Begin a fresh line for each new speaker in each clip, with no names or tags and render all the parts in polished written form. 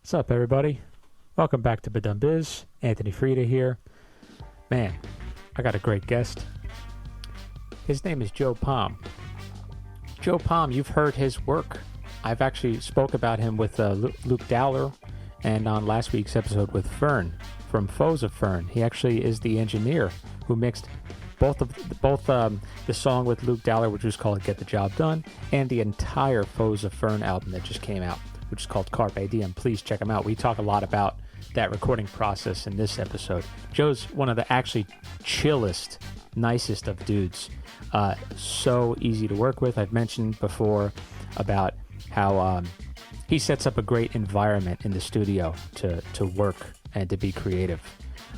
What's up, everybody? Welcome back to Ba Dum Bizz. Anthony Frieda here. Man, I got a great guest. His name is Joe Palm. Joe Palm, you've heard his work. I've actually spoke about him with Luke Dowler and on last week's episode with Fern from Foes of Fern. He actually is the engineer who mixed both the song with Luke Dowler, which was called Get the Job Done, and the entire Foes of Fern album that just came out, which is called Carpe, Diem. Please check them out. We talk a lot about that recording process in this episode. Joe's one of the actually chillest, nicest of dudes. So easy to work with. I've mentioned before about how he sets up a great environment in the studio to work and to be creative.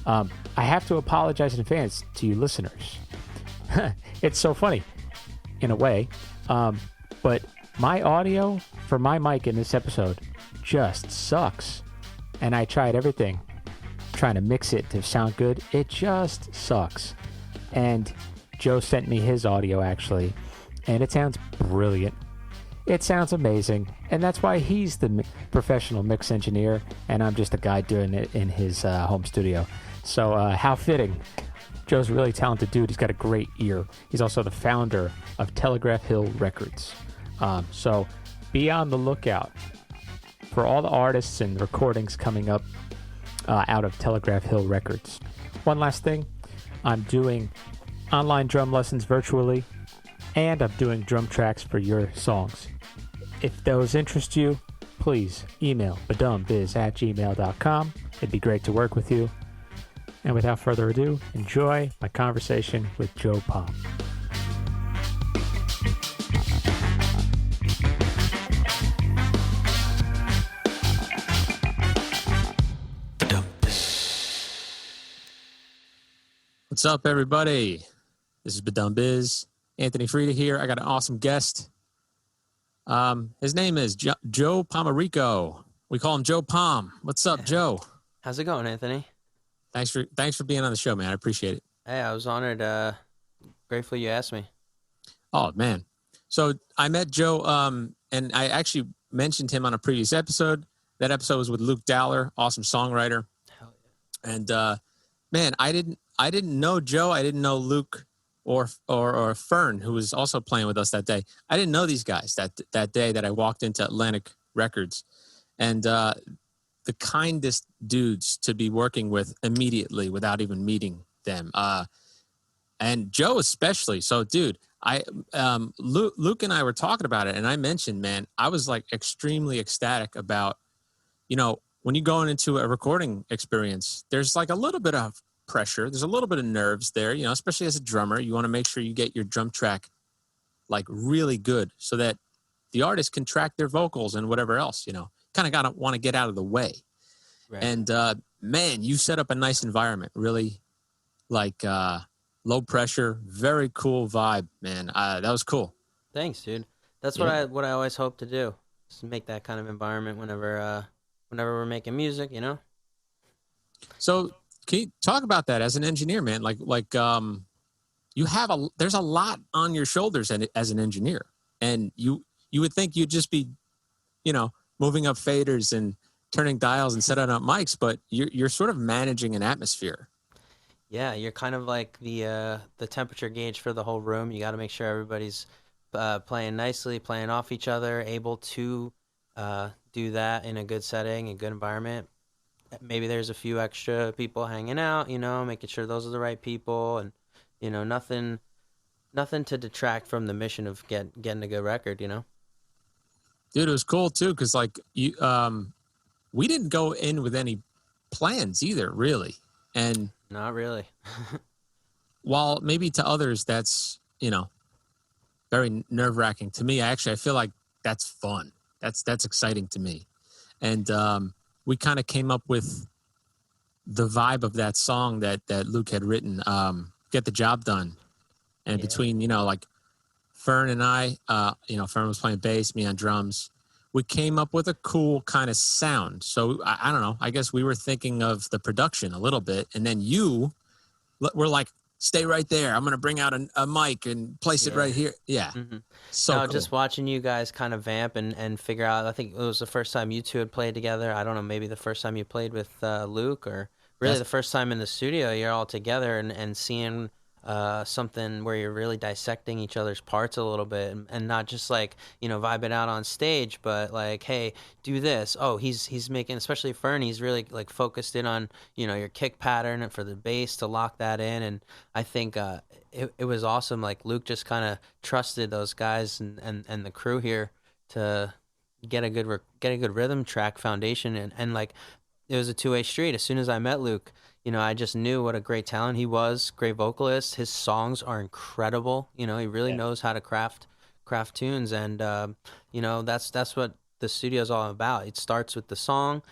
I have to apologize in advance to you listeners. It's so funny, in a way, but my audio for my mic in this episode just sucks. And I tried everything, trying to mix it to sound good. It just sucks. And Joe sent me his audio, actually, and it sounds brilliant. It sounds amazing. And that's why he's the professional mix engineer, and I'm just a guy doing it in his home studio. So how fitting. Joe's a really talented dude. He's got a great ear. He's also the founder of Telegraph Hill Records. So be on the lookout for all the artists and recordings coming up out of Telegraph Hill Records. One last thing, I'm doing online drum lessons virtually, and I'm doing drum tracks for your songs. If those interest you, please email badumbizz@gmail.com. It'd be great to work with you. And without further ado, enjoy my conversation with Joe Palm. What's up, everybody? This is Ba Dum Bizz. Anthony Frieda here. I got an awesome guest. His name is Joe Palmarico. We call him Joe Palm. What's up, Joe?
How's it going, Anthony?
Thanks for being on the show, man. I appreciate it.
Hey, I was honored. Grateful you asked me.
Oh, man. So I met Joe, and I actually mentioned him on a previous episode. That episode was with Luke Dowler, awesome songwriter.
Hell yeah.
And man, I didn't know Joe. I didn't know Luke or Fern, who was also playing with us that day. I didn't know these guys that day that I walked into Atlantic Records, and the kindest dudes to be working with immediately without even meeting them. And Joe especially. So, dude, Luke and I were talking about it, and I mentioned, man, I was like extremely ecstatic about, when you're going into a recording experience, there's like a little bit of pressure. There's a little bit of nerves there, especially as a drummer. You want to make sure you get your drum track like really good so that the artist can track their vocals and whatever else, kind of want to get out of the way. Right. And man, you set up a nice environment, really like low pressure, very cool vibe, man. That was cool.
Thanks, dude. That's what I always hope to do, is make that kind of environment whenever we're making music,
So can you talk about that as an engineer, man? Like there's a lot on your shoulders as an engineer, and you would think you'd just be, moving up faders and turning dials and setting up mics, but you're sort of managing an atmosphere.
Yeah, you're kind of like the temperature gauge for the whole room. You got to make sure everybody's playing nicely, playing off each other, able to do that in a good setting, a good environment. Maybe there's a few extra people hanging out, making sure those are the right people, and nothing to detract from the mission of getting a good record,
Dude, it was cool too, because like we didn't go in with any plans either, really. And
not really.
While maybe to others that's, very nerve-wracking, to me, I feel like that's fun. That's exciting to me. And we kind of came up with the vibe of that song that Luke had written, Get the Job Done. And between, like Fern and I, Fern was playing bass, me on drums. We came up with a cool kind of sound. So I don't know. I guess we were thinking of the production a little bit, and then you were like,
stay right there. I'm going to bring out a mic and place it right here. Yeah.
Mm-hmm.
So
no,
cool.
Just watching you guys kind of vamp and figure out, I think it was the first time you two had played together. I don't know, maybe the first time you played with Luke, or really the first time in the studio you're all together and seeing something where you're really dissecting each other's parts a little bit, and not just like, vibing out on stage, but like, hey, do this. Oh, he's making, especially Fern, he's really like focused in on, your kick pattern and for the bass to lock that in. And I think it was awesome. Like Luke just kind of trusted those guys and the crew here to get a good rhythm track foundation, and like it was a two-way street. As soon as I met Luke, I just knew what a great talent he was, great vocalist. His songs are incredible. He really knows how to craft tunes, and that's what the studio's all about. It starts with the song,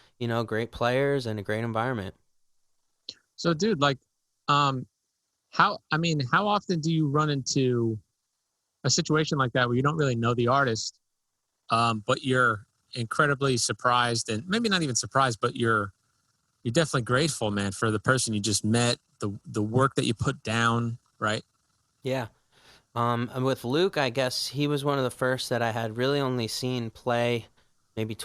great players and a great environment.
So, dude, like, how often do you run into a situation like that where you don't really know the artist, but you're incredibly surprised, and maybe not even surprised, but you're definitely grateful, man, for the person you just met, the work that you put down, right?
Yeah. And with Luke, I guess he was one of the first that I had really only seen play maybe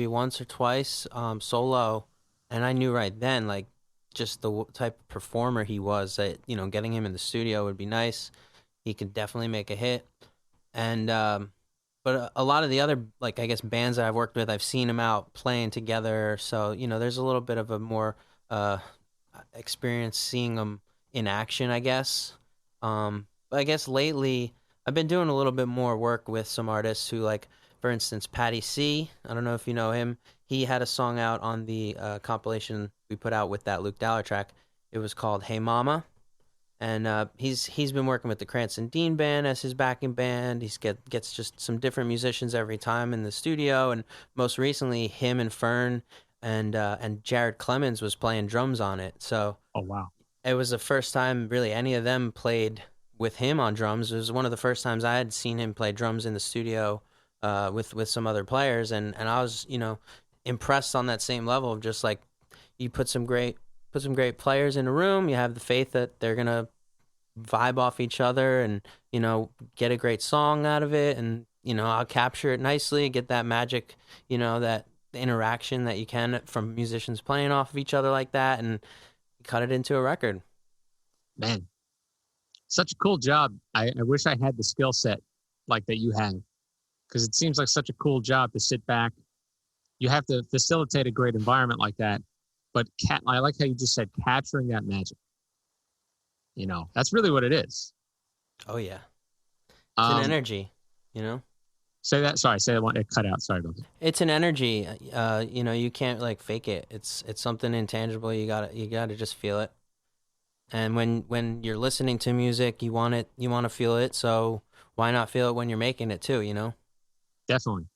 once or twice, solo. And I knew right then, like, just the type of performer he was, that, getting him in the studio would be nice. He could definitely make a hit. And, but a lot of the other, like, I guess, bands that I've worked with, I've seen them out playing together. So, there's a little bit of a more experience seeing them in action, I guess. But I guess lately I've been doing a little bit more work with some artists who, like, for instance, Patty C. I don't know if you know him. He had a song out on the compilation we put out with that Luke Dowler track. It was called Hey Mama. And he's been working with the Cranston Dean Band as his backing band. He gets just some different musicians every time in the studio. And most recently, him and Fern and Jared Clemens was playing drums on it. So,
oh wow,
it was the first time really any of them played with him on drums. It was one of the first times I had seen him play drums in the studio with some other players, and I was impressed on that same level of just like, you put some great players in a room, you have the faith that they're gonna vibe off each other and get a great song out of it, and I'll capture it nicely, get that magic, that interaction that you can from musicians playing off of each other like that, and cut it into a record.
Man, such a cool job. I wish I had the skill set like that you have, because it seems like such a cool job to sit back. You have to facilitate a great environment like that, but I like how you just said capturing that magic. That's really what it is.
Oh yeah, it's an energy.
Say that. Sorry, say that one. It cut out. Sorry about that.
It's an energy. You can't like fake it. It's something intangible. You gotta just feel it. And when you're listening to music, you want to feel it. So why not feel it when you're making it too?
Definitely.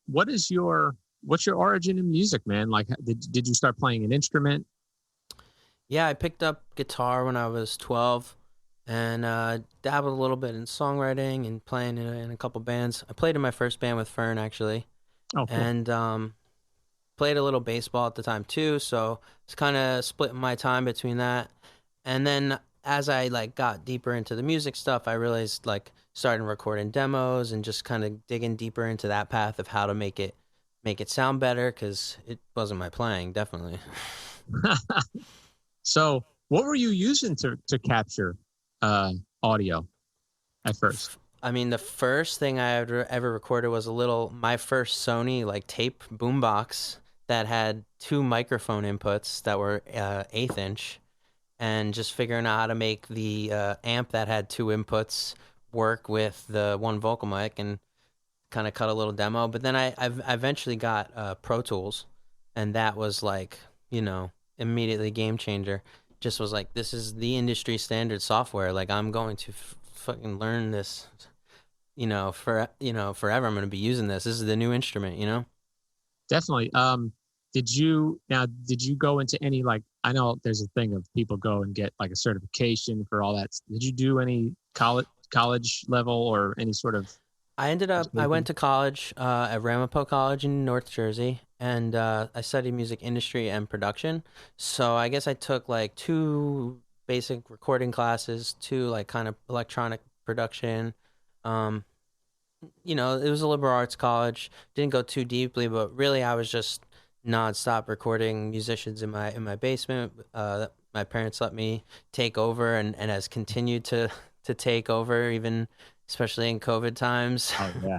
What's your origin in music, man? Like, did you start playing an instrument?
Yeah, I picked up guitar when I was 12, and dabbled a little bit in songwriting and playing in a couple bands. I played in my first band with Fern, actually.
Oh, cool.
And played a little baseball at the time too, so it's kind of splitting my time between that. And then as I like got deeper into the music stuff, I realized like starting recording demos and just kind of digging deeper into that path of how to make it sound better, because it wasn't my playing, definitely.
So what were you using to capture audio at first?
I mean, the first thing I ever recorded was my first Sony like tape boombox that had 2 microphone inputs that were 1/8 inch, and just figuring out how to make the amp that had 2 inputs work with the one vocal mic, and kind of cut a little demo. But then I eventually got Pro Tools, and that was like, immediately game changer. Just was like, this is the industry standard software. Like, I'm going to fucking learn this, forever. I'm going to be using this. This is the new instrument,
Definitely. Did you go into any, like, I know there's a thing of people go and get like a certification for all that. Did you do any college level or any sort of?
I went to college at Ramapo College in North Jersey, and I studied music industry and production. So I guess I took like two basic recording classes, two like kind of electronic production. Um, it was a liberal arts college. Didn't go too deeply, but really I was just nonstop recording musicians in my basement. That my parents let me take over, and has continued to take over, even especially in COVID times.
Oh yeah,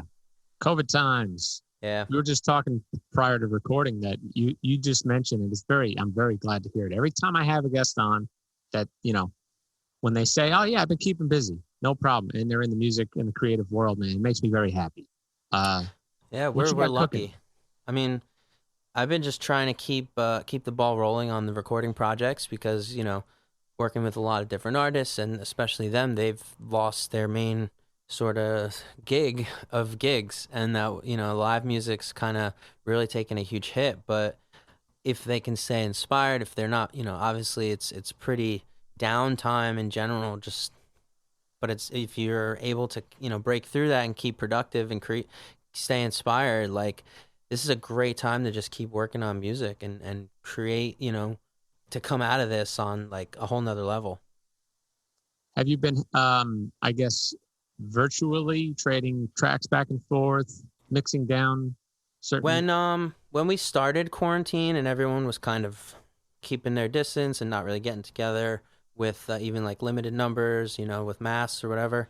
COVID times.
Yeah.
We were just talking prior to recording that you just mentioned it. I'm very glad to hear it. Every time I have a guest on that, when they say, "Oh yeah, I've been keeping busy," no problem, and they're in the music and the creative world, man, it makes me very happy.
Yeah,
what you
we're
got
lucky.
cooking?
I mean, I've been just trying to keep the ball rolling on the recording projects because, working with a lot of different artists, and especially them, they've lost their main sort of gig of gigs, and that, live music's kind of really taken a huge hit. But if they can stay inspired, if they're not, obviously it's pretty downtime in general, just, but it's, if you're able to, break through that and keep productive and stay inspired, like, this is a great time to just keep working on music and create, to come out of this on like a whole nother level.
Have you been, I guess, virtually trading tracks back and forth, mixing down certain?
When we started quarantine and everyone was kind of keeping their distance and not really getting together with even like limited numbers, with masks or whatever,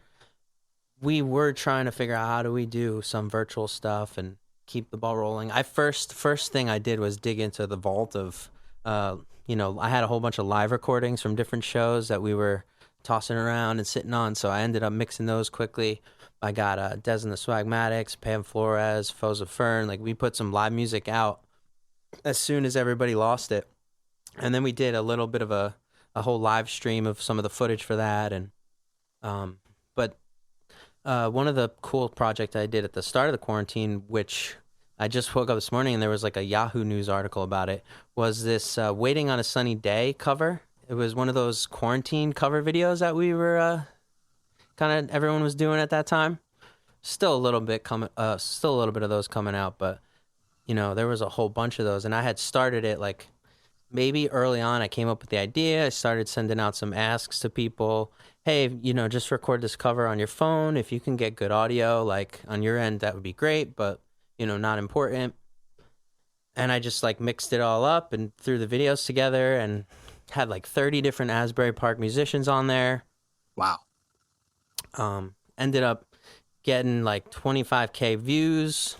we were trying to figure out how do we do some virtual stuff and keep the ball rolling. First thing I did was dig into the vault of, I had a whole bunch of live recordings from different shows that we were tossing around and sitting on. So I ended up mixing those quickly. I got Des and the Swagmatics, Pam Flores, Foes of Fern. Like, we put some live music out as soon as everybody lost it. And then we did a little bit of a whole live stream of some of the footage for that. And, but one of the cool projects I did at the start of the quarantine, which I just woke up this morning and there was like a Yahoo News article about it, was this Waiting on a Sunny Day cover. It was one of those quarantine cover videos that we were kind of everyone was doing at that time. Still a little bit of those coming out, but there was a whole bunch of those, and I had started it like maybe early on. I came up with the idea. I started sending out some asks to people. Hey, just record this cover on your phone. If you can get good audio, like on your end, that would be great, but not important. And I just like mixed it all up and threw the videos together and had like 30 different Asbury Park musicians on there.
Wow.
Ended up getting like 25K views.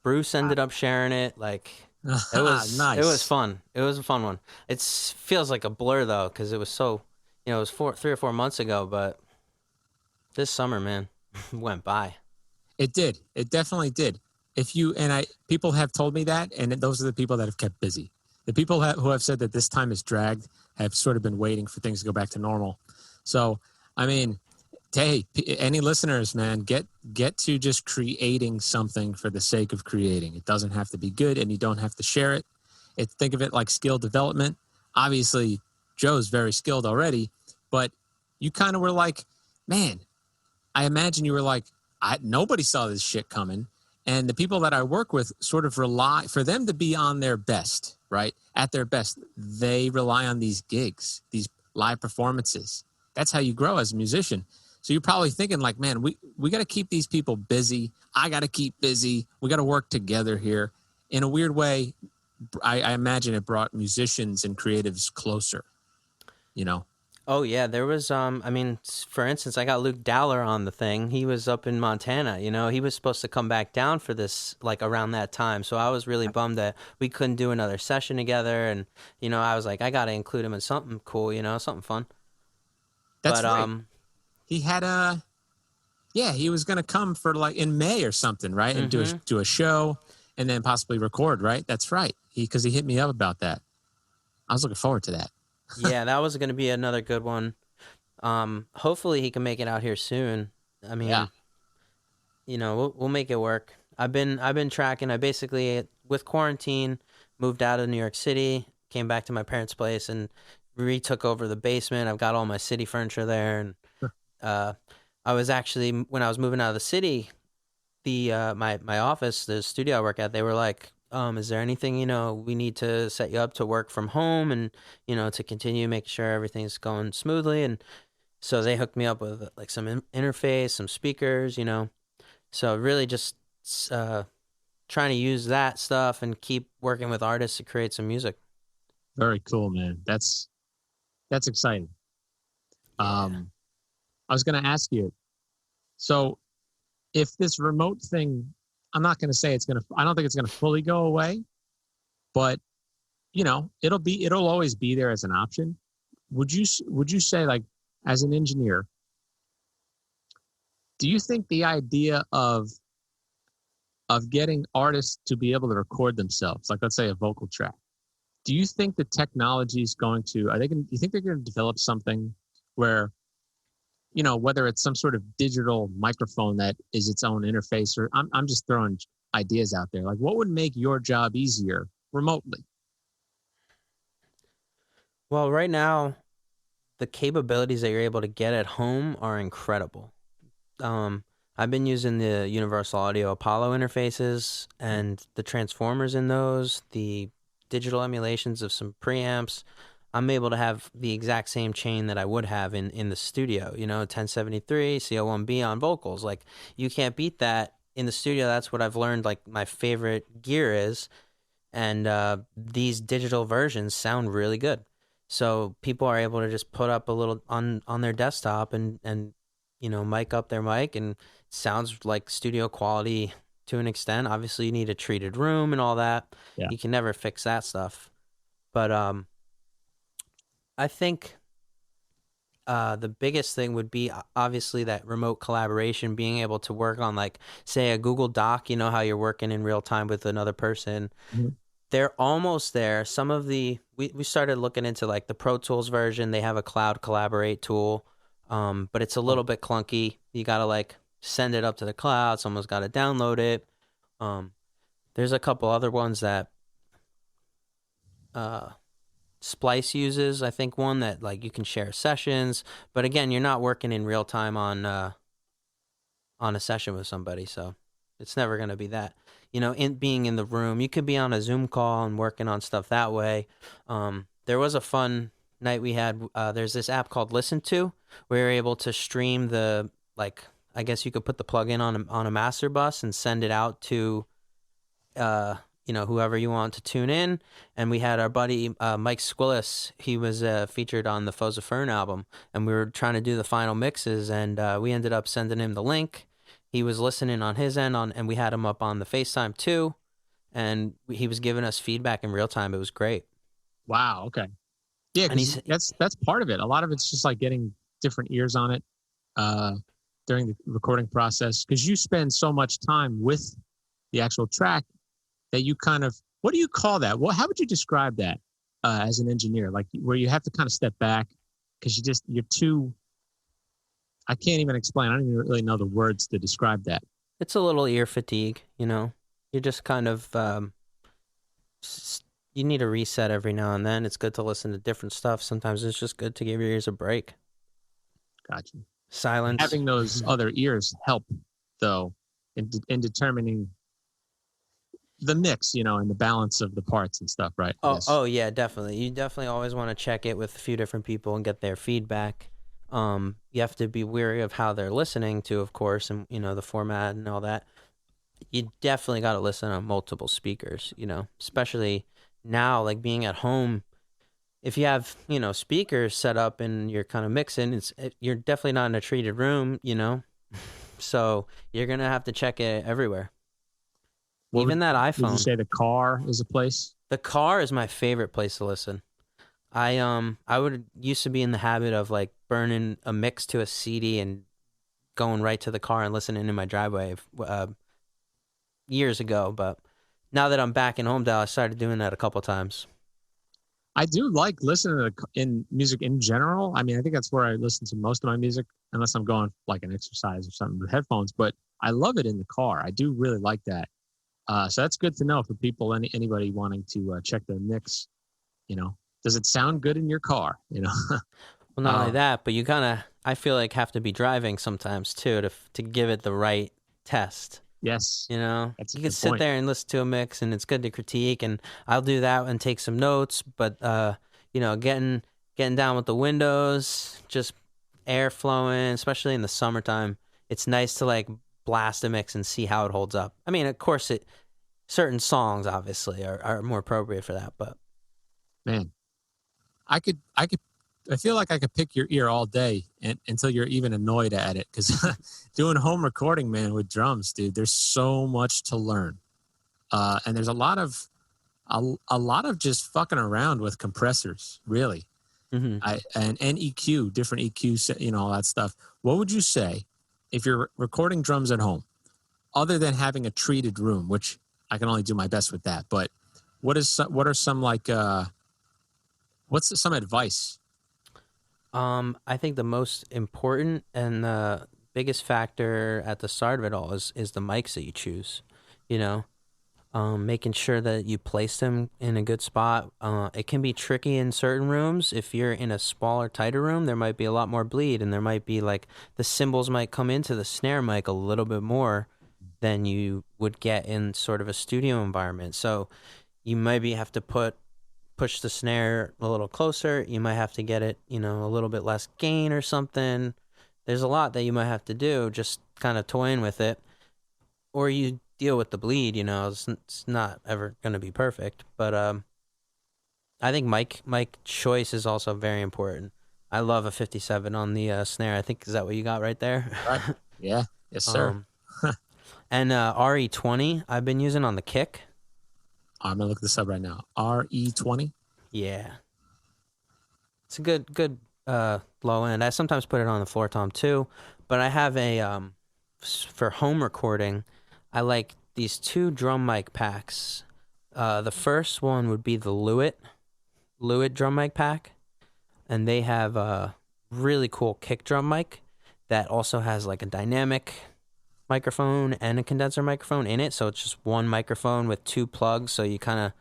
Bruce ended up sharing it. Like, it was
nice.
It was fun. It was a fun one. It feels like a blur though, because it was so, it was 3 or 4 months ago, but this summer, man, went by.
It did. It definitely did. People have told me that, and those are the people that have kept busy. The people who have said that this time is dragged have sort of been waiting for things to go back to normal. So, I mean, hey, any listeners, man, get to just creating something for the sake of creating. It doesn't have to be good, and you don't have to share it. Think of it like skill development. Obviously, Joe's very skilled already, but you kind of were like, man, I imagine you were like, nobody saw this shit coming. And the people that I work with sort of rely, for them to be on their best, right? At their best, they rely on these gigs, these live performances. That's how you grow as a musician. So you're probably thinking like, man, we got to keep these people busy. I got to keep busy. We got to work together here. In a weird way, I imagine it brought musicians and creatives closer,
Oh yeah, there was for instance, I got Luke Dowler on the thing. He was up in Montana, he was supposed to come back down for this like around that time. So I was really bummed that we couldn't do another session together, and I was like, I got to include him in something cool, something fun.
That's right. He had he was going to come for like in May or something, right? And do a show and then possibly record, right? That's right. Because he hit me up about that. I was looking forward to that.
Yeah, that was going to be another good one. Hopefully he can make it out here soon. I mean, we'll make it work. I've been tracking. I basically, with quarantine, moved out of New York City, came back to my parents' place, and retook over the basement. I've got all my city furniture there, and I was actually, when I was moving out of the city, my office, the studio I work at, they were like, Is there anything, we need to set you up to work from home and, to continue making sure everything's going smoothly. And so they hooked me up with like some interface, some speakers, So really just trying to use that stuff and keep working with artists to create some music.
Very cool, man. That's exciting.
Yeah.
I was going to ask you, so if this remote thing, I'm not going to say I don't think it's going to fully go away, but it'll always be there as an option. Would you say, like, as an engineer, do you think the idea of getting artists to be able to record themselves, like let's say a vocal track, do you think the technology is do you think they're going to develop something where, whether it's some sort of digital microphone that is its own interface, or I'm just throwing ideas out there, like what would make your job easier remotely?
Well, right now, the capabilities that you're able to get at home are incredible. I've been using the Universal Audio Apollo interfaces and the transformers in those, the digital emulations of some preamps. I'm able to have the exact same chain that I would have in the studio, 1073, CO1B on vocals. Like, you can't beat that in the studio. That's what I've learned, like, my favorite gear is. And these digital versions sound really good. So people are able to just put up a little on their desktop and mic up their mic, and it sounds like studio quality to an extent. Obviously, you need a treated room and all that.
Yeah.
You can never fix that stuff. But I think the biggest thing would be obviously that remote collaboration, being able to work on, like, say, a Google Doc, how you're working in real time with another person.
Mm-hmm.
They're almost there. Some of we started looking into, like, the Pro Tools version. They have a cloud collaborate tool, but it's a little bit clunky. You got to, like, send it up to the cloud. Someone's got to download it. There's a couple other ones that Splice uses, I think, one that, like, you can share sessions, but again, you're not working in real time on a session with somebody, so it's never going to be that. In being in the room, you could be on a Zoom call and working on stuff that way. There was a fun night we had. There's this app called Listen To, where you're able to stream the, like, I guess you could put the plug-in on a master bus and send it out to whoever you want to tune in. And we had our buddy Mike Squillis. He was featured on the Foes of Fern album, and we were trying to do the final mixes, and we ended up sending him the link. He was listening on his end, and we had him up on the FaceTime too, and he was giving us feedback in real time. It was great.
Wow. Okay. Yeah, that's part of it. A lot of it's just like getting different ears on it during the recording process, because you spend so much time with the actual track that you kind of, what do you call that? Well, how would you describe that as an engineer? Like, where you have to kind of step back because you're too, I can't even explain. I don't even really know the words to describe that.
It's a little ear fatigue, You're just kind of, you need a reset every now and then. It's good to listen to different stuff. Sometimes it's just good to give your ears a break.
Gotcha.
Silence.
Having those other ears help, though, in determining the mix, and the balance of the parts and stuff, right?
Oh, yeah, definitely. You definitely always want to check it with a few different people and get their feedback. You have to be wary of how they're listening to, of course, and, the format and all that. You definitely got to listen on multiple speakers, especially now, like, being at home. If you have, speakers set up and you're kind of mixing, you're definitely not in a treated room, so you're going to have to check it everywhere. Even that iPhone.
Would you say the car is a place?
The car is my favorite place to listen. I used to be in the habit of, like, burning a mix to a CD and going right to the car and listening in my driveway years ago. But now that I'm back in Homedale, I started doing that a couple times.
I do like listening in music in general. I mean, I think that's where I listen to most of my music, unless I'm going like an exercise or something with headphones. But I love it in the car. I do really like that. So that's good to know for people, anybody wanting to check the mix. Does it sound good in your car?
Well, not only that, but you kind of, I feel like, have to be driving sometimes too to give it the right test.
Yes.
You know,
That's a
you can
good
sit
point.
there and listen to a mix, and it's good to critique. And I'll do that and take some notes. But you know, getting down with the windows, just air flowing, especially in the summertime. It's nice to like blast a mix and see how it holds up. I mean, of course, certain songs obviously are more appropriate for that. But
Man, I feel like I could pick your ear all day until you're even annoyed at it. Because doing home recording, man, with drums, dude, there's so much to learn. And there's a lot of just fucking around with compressors, really.
mm-hmm.
And EQ, different EQs, you know, all that stuff. What would you say if you're recording drums at home, other than having a treated room, which I can only do my best with that, but what are some like what's some advice?
I think the most important and the biggest factor at the start of it all is the mics that you choose. You know, making sure that you place them in a good spot. It can be tricky in certain rooms. If you're in a smaller, tighter room, there might be a lot more bleed, and there might be like the cymbals might come into the snare mic a little bit more than you would get in sort of a studio environment. So you maybe have to push the snare a little closer. You might have to get it, you know, a little bit less gain or something. There's a lot that you might have to do, just kind of toying with it. Or you deal with the bleed, you know, it's not ever going to be perfect. But I think mic choice is also very important. I love a 57 on the snare. I think, is that what you got right there?
Right. Yeah. Yes, sir.
And RE20 I've been using on the kick.
I'm gonna look this up right now. RE20.
Yeah, it's a good low end. I sometimes put it on the floor tom too, but I have a for home recording. I like these two drum mic packs. The first one would be the Lewitt drum mic pack, and they have a really cool kick drum mic that also has like a dynamic microphone and a condenser microphone in it, so it's just one microphone with two plugs. So you kind of,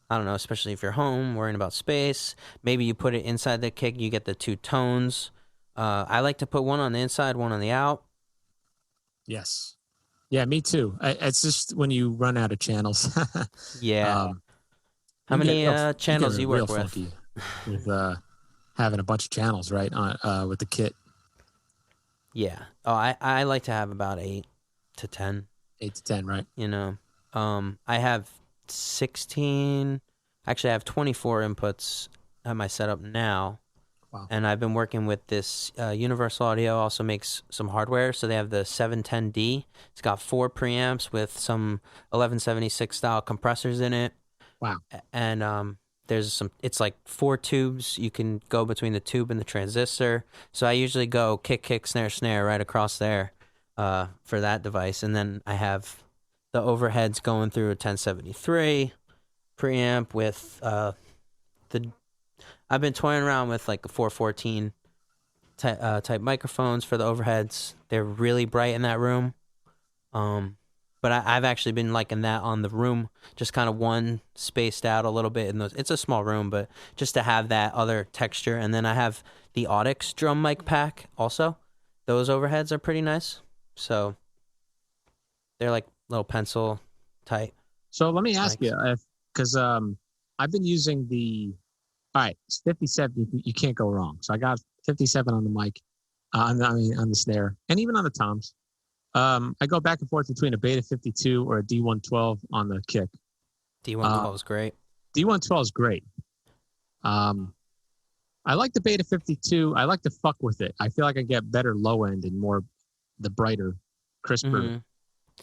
I don't know, especially if you're home worrying about space, maybe you put it inside the kick, you get the two tones. I like to put one on the inside, one on the out.
Yes. Yeah, me too. It's just when you run out of channels.
Yeah. How many channels you work with?
With having a bunch of channels, right, on with the kit.
Yeah. Oh, I like to have about 8 to 10.
8 to 10, right?
You know, I have 16. Actually, I have 24 inputs at my setup now.
Wow.
And I've been working with this Universal Audio. Also makes some hardware, so they have the 710D. It's got 4 preamps with some 1176 style compressors in it.
Wow.
And there's some, it's like 4 tubes. You can go between the tube and the transistor. So I usually go kick, snare right across there for that device. And then I have the overheads going through a 1073 preamp with I've been toying around with like a 414 type microphones for the overheads. They're really bright in that room. But I've actually been liking that on the room, just kind of one spaced out a little bit in those. It's a small room, but just to have that other texture. And then I have the Audix drum mic pack also. Those overheads are pretty nice. So they're like little pencil type.
So let me ask you, because I've been using all right, it's 57. You can't go wrong. So I got 57 on the mic, on the snare, and even on the toms. I go back and forth between a Beta 52 or a D112 on the kick.
D112 is great.
D112 is great. I like the Beta 52. I like to fuck with it. I feel like I get better low end and more the brighter, crisper.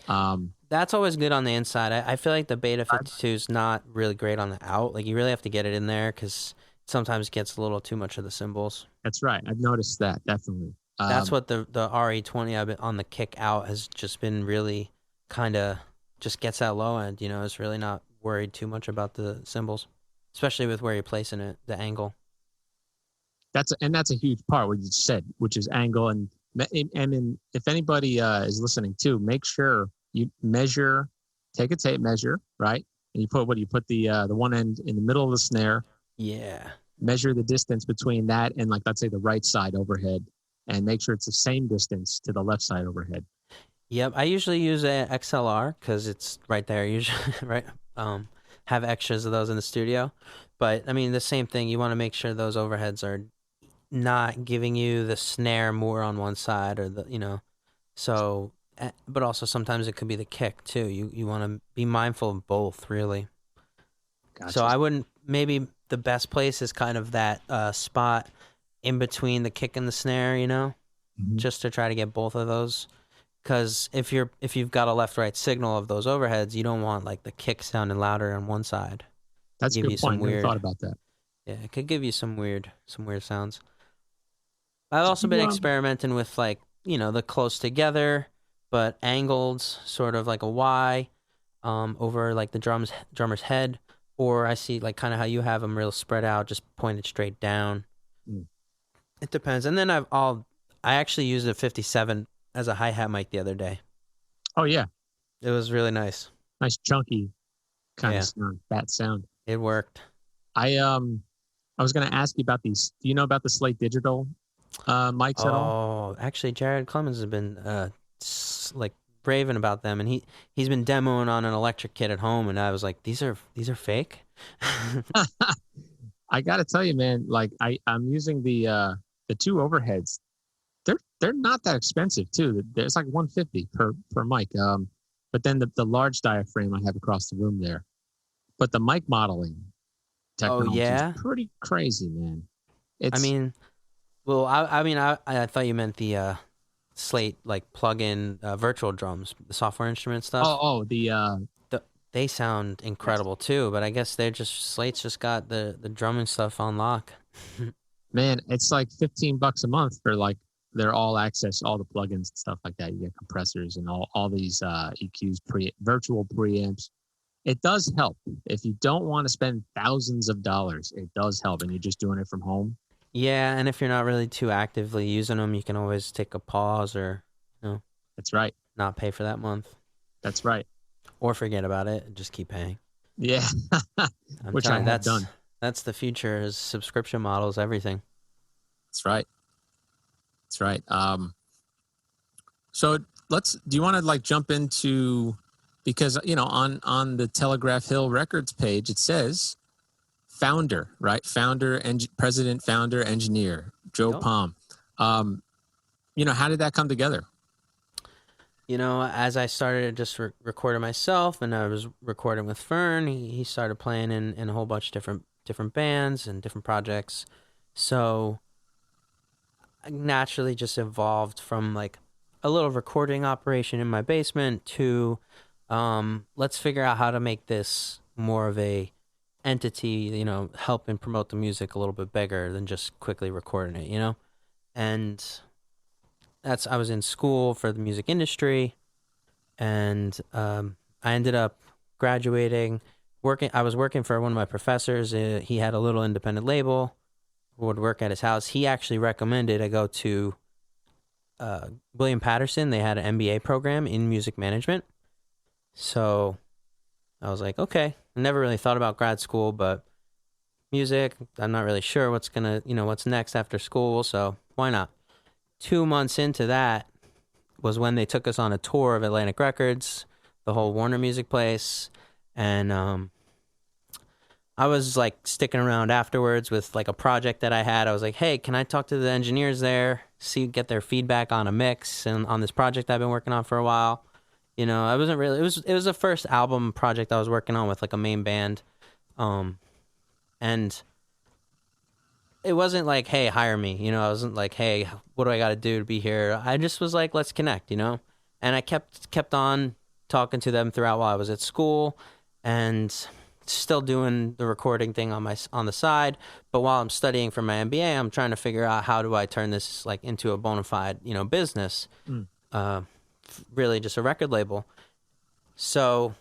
Mm-hmm. That's always good on the inside. I feel like the Beta 52 is not really great on the out. Like you really have to get it in there because sometimes it gets a little too much of the cymbals.
That's right. I've noticed that, definitely.
That's what the RE20 I've been on the kick out has just been really kind of just gets that low end. You know, it's really not worried too much about the cymbals, especially with where you're placing it, the angle.
That's a huge part what you said, which is angle. And if anybody is listening too, make sure you measure, take a tape measure, right? And you put the one end in the middle of the snare.
Yeah.
Measure the distance between that and like let's say the right side overhead, and make sure it's the same distance to the left side overhead.
Yep, I usually use a XLR because it's right there. Usually, right. Have extras of those in the studio, but I mean the same thing. You want to make sure those overheads are not giving you the snare more on one side or So, but also sometimes it could be the kick too. You want to be mindful of both, really. So
Gotcha.
I wouldn't. Maybe the best place is kind of that spot in between the kick and the snare.
Mhm.
Just to try to get both of those. Because if you've got a left-right signal of those overheads, you don't want like the kick sounding louder on one side.
That's a
Give you
good point.
some
Never
weird.
thought about that.
Yeah, it could give you some weird sounds. I've
Do
also been
you,
experimenting with like the close together, but angled, sort of like a Y, over like the drummer's head, or I see like kind of how you have them real spread out, just pointed straight down.
Mm.
It depends. And then I actually used a 57 as a hi-hat mic the other day.
Oh yeah,
It was really nice.
nice chunky kind
Yeah,
of sound. That sound.
it worked.
I was going to ask you about these. Do you know about the Slate Digital mics at all?
Oh, actually, Jared Clemens has been like raving about them, and he's been demoing on an electric kit at home, and I was like, these are fake.
I got to tell you, man. Like I'm using the two overheads. They're not that expensive too. It's like 150 per mic. But then the large diaphragm I have across the room there. But the mic modeling
Oh
technology is
yeah,
pretty crazy, man.
I
It's
mean, well, I thought you meant the Slate like plug-in virtual drums, the software instrument stuff. They sound incredible too, but I guess Slate's just got the drumming stuff on lock.
man, it's like $15 a month for like their all access, all the plugins and stuff like that. You get compressors and all these EQs, virtual preamps. It does help. If you don't want to spend thousands of dollars, it does help, and you're just doing it from home.
Yeah, and if you're not really too actively using them, you can always take a pause or
That's right.
not pay for that month
That's right.
or forget about it and just keep paying.
Yeah.
I'm
Which I
telling you,
have done.
That's the future is subscription models, everything.
That's right. That's right. So do you want to like jump into, because on the Telegraph Hill Records page it says founder, right? President, founder, engineer, Joe
Yep.
Palm. How did that come together?
As I started just recording myself, and I was recording with Fern, he started playing in a whole bunch of different bands and different projects. So I naturally just evolved from like a little recording operation in my basement to let's figure out how to make this more of a entity, help and promote the music a little bit bigger than just quickly recording it. And I was in school for the music industry, and I ended up graduating. I was working for one of my professors. He had a little independent label. Would work at his house. He actually recommended I go to William Patterson. They had an MBA program in music management. So I was like, okay. I never really thought about grad school, but music, I'm not really sure what's next after school. So why not? 2 months into that was when they took us on a tour of Atlantic Records, the whole Warner Music place. And I was like sticking around afterwards with like a project that I had. I was like, hey, can I talk to the engineers there, get their feedback on a mix and on this project I've been working on for a while. I wasn't really, it was the first album project I was working on with like a main band. And it wasn't like, hey, hire me. I wasn't like, hey, what do I got to do to be here? I just was like, let's connect, And I kept on talking to them throughout while I was at school, and still doing the recording thing on the side. But while I'm studying for my MBA, I'm trying to figure out how do I turn this like into a bona fide, business. Really just a record label. So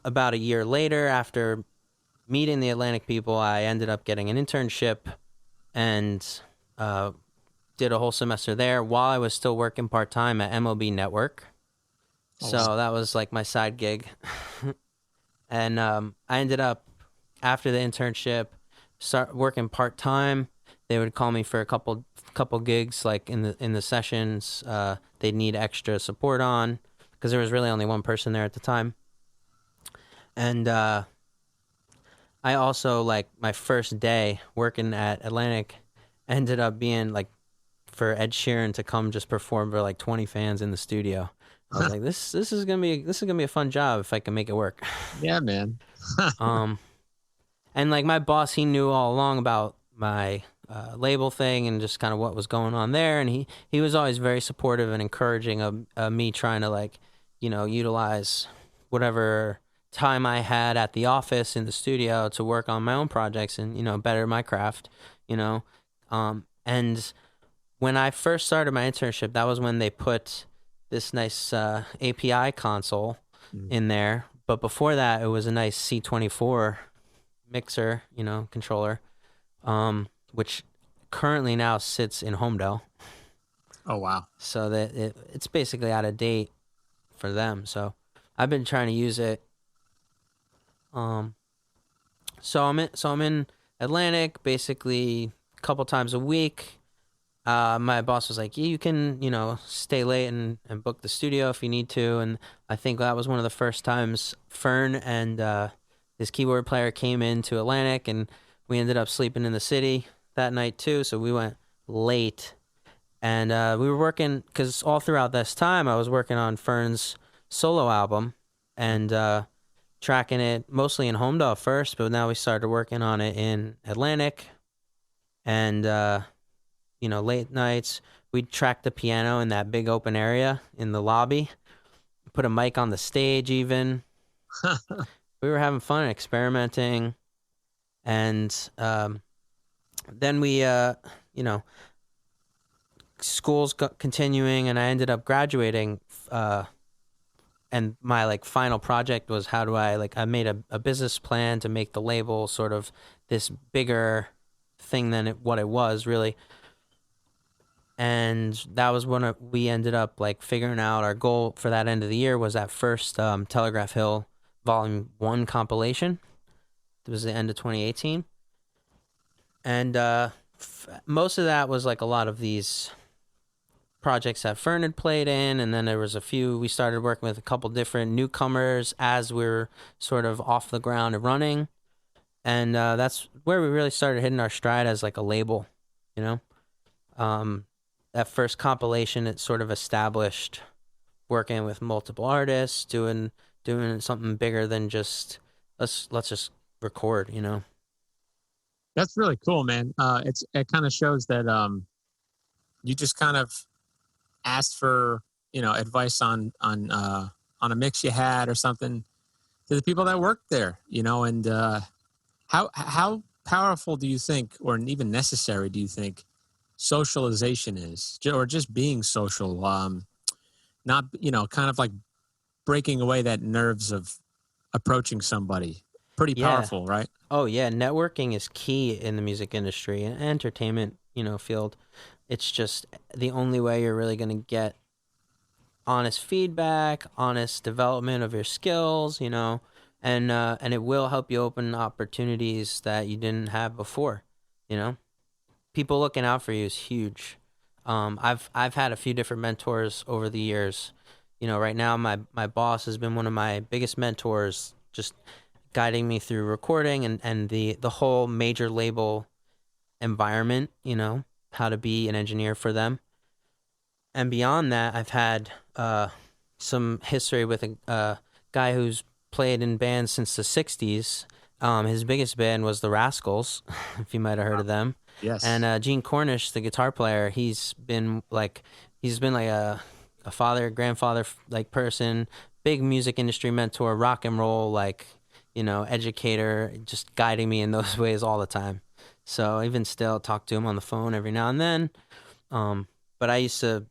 about a year later, after meeting the Atlantic people, I ended up getting an internship and did a whole semester there while I was still working part-time at MLB Network. So that was like my side gig. And I ended up, after the internship, start working part-time. They would call me for a couple gigs, like in the sessions. They they'd need extra support on, because there was really only one person there at the time. And I also, like, my first day working at Atlantic ended up being like for Ed Sheeran to come just perform for like 20 fans in the studio. I was like, this is gonna be a fun job if I can make it work.
Yeah, man.
And like my boss, he knew all along about my label thing and just kind of what was going on there, and he was always very supportive and encouraging of me trying to, like, you know, utilize whatever time I had at the office in the studio to work on my own projects and, you know, better my craft, you know. And when I first started my internship, that was when they put this nice API console in there. But before that, it was a nice C24 mixer, you know, controller, which currently now sits in Homedale.
Oh, wow.
So that it's basically out of date for them. So I've been trying to use it. So I'm in Atlantic basically a couple times a week. My boss was like, you can, you know, stay late and book the studio if you need to. And I think that was one of the first times Fern and his keyboard player came into Atlantic, and we ended up sleeping in the city that night too. So we went late, and we were working, because all throughout this time I was working on Fern's solo album and tracking it mostly in Homedale first, but now we started working on it in Atlantic. And you know, late nights we'd track the piano in that big open area in the lobby, put a mic on the stage even. We were having fun experimenting. And then we you know, school's continuing, and I ended up graduating, and my like final project was how do I, like, I made a business plan to make the label sort of this bigger thing than what it was really. And that was when we ended up like figuring out our goal for that end of the year was that first Telegraph Hill Volume 1 compilation. It was the end of 2018. And most of that was like a lot of these projects that Fern had played in, and then there was a few, we started working with a couple different newcomers as we were sort of off the ground and running. And that's where we really started hitting our stride as like a label, you know. That first compilation, it sort of established working with multiple artists, doing something bigger than just let's just record, you know.
That's really cool, man. It kind of shows that you just kind of asked for, you know, advice on a mix you had or something to the people that worked there, you know. And how powerful do you think, or even necessary do you think, socialization is, or just being social, not, you know, kind of like breaking away that nerves of approaching somebody? Pretty powerful, right?
Oh yeah, networking is key in the music industry and entertainment, you know, field. It's just the only way you're really going to get honest feedback, honest development of your skills, you know, and it will help you open opportunities that you didn't have before, you know. People looking out for you is huge. I've had a few different mentors over the years. You know, right now my boss has been one of my biggest mentors, just guiding me through recording and the whole major label environment, you know, how to be an engineer for them. And beyond that, I've had some history with a guy who's played in bands since the 60s. His biggest band was the Rascals, if you might have heard of them.
Yes.
And Gene Cornish, the guitar player, he's been like a father, grandfather like person, big music industry mentor, rock and roll, like, you know, educator, just guiding me in those ways all the time. So even still talk to him on the phone every now and then. But I used to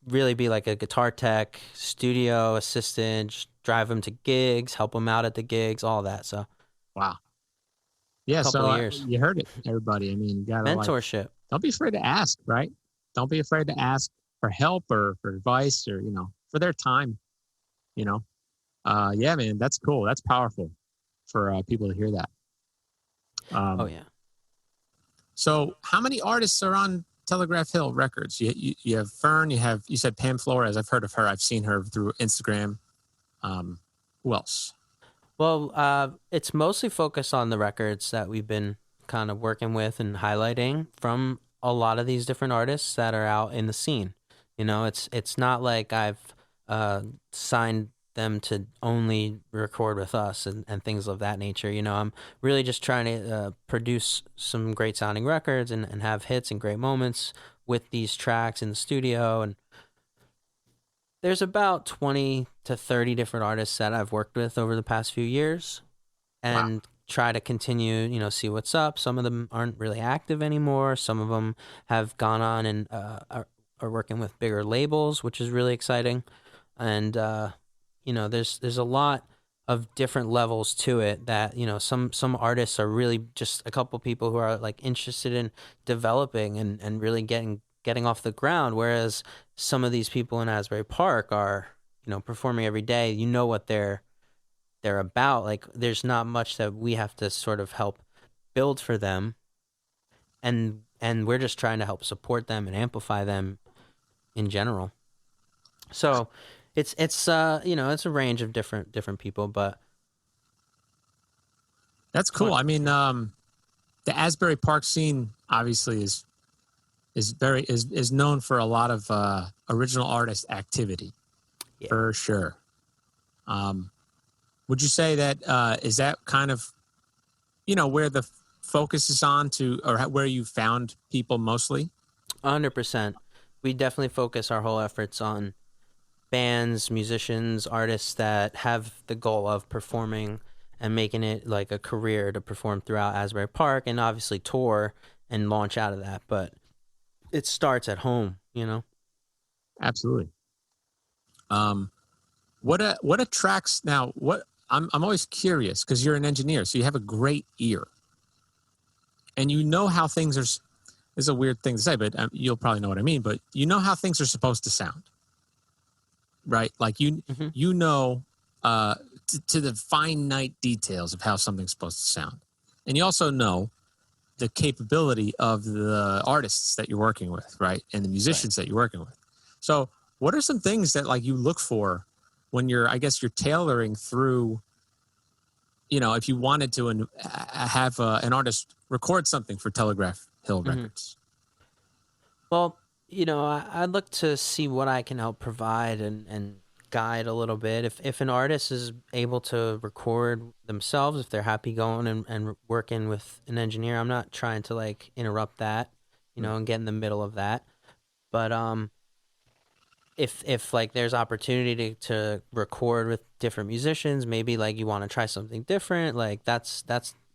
really be like a guitar tech, studio assistant, just drive him to gigs, help him out at the gigs, all that. So
wow. Yeah,
couple years.
You heard it, everybody. I mean, you gotta,
mentorship.
like, don't be afraid to ask, right? Don't be afraid to ask for help or for advice or, you know, for their time, you know. Yeah, man, that's cool. That's powerful for people to hear that.
Oh, yeah.
So how many artists are on Telegraph Hill Records. You have Fern. You said Pam Flores. I've heard of her. I've seen her through Instagram. Who else?
Well, it's mostly focused on the records that we've been kind of working with and highlighting from a lot of these different artists that are out in the scene. You know, it's not like I've signed them to only record with us and things of that nature. You know, I'm really just trying to produce some great sounding records and have hits and great moments with these tracks in the studio. And there's about 20 to 30 different artists that I've worked with over the past few years and try to continue, you know, see what's up. Some of them aren't really active anymore. Some of them have gone on and are working with bigger labels, which is really exciting. And, you know, there's a lot of different levels to it that, you know, some artists are really just a couple people who are like interested in developing and really getting off the ground. Whereas some of these people in Asbury Park are, you know, performing every day. You know what they're about. Like there's not much that we have to sort of help build for them. And we're just trying to help support them and amplify them in general. So it's you know, it's a range of different people, but
that's cool. I mean, the Asbury Park scene obviously is known for a lot of original artist activity, for sure. Would you say that is that kind of, you know, where the focus is on or where you found people mostly?
100%. We definitely focus our whole efforts on bands, musicians, artists that have the goal of performing and making it like a career to perform throughout Asbury Park and obviously tour and launch out of that. But it starts at home, you know?
Absolutely. What attracts now? I'm always curious because you're an engineer, so you have a great ear, and you know how things are. It's a weird thing to say, but you'll probably know what I mean. But you know how things are supposed to sound, right? Like you know to the finite details of how something's supposed to sound, and you also know the capability of the artists that you're working with, right, and the musicians that you're working with. So, what are some things that like you look for when you're tailoring through, you know, if you wanted to have an artist record something for Telegraph Hill Records?
Well, you know, I look to see what I can help provide and guide a little bit. If an artist is able to record themselves, if they're happy going and working with an engineer, I'm not trying to like interrupt that, you know, and get in the middle of that. But if like there's opportunity to record with different musicians, maybe like you want to try something different, like that's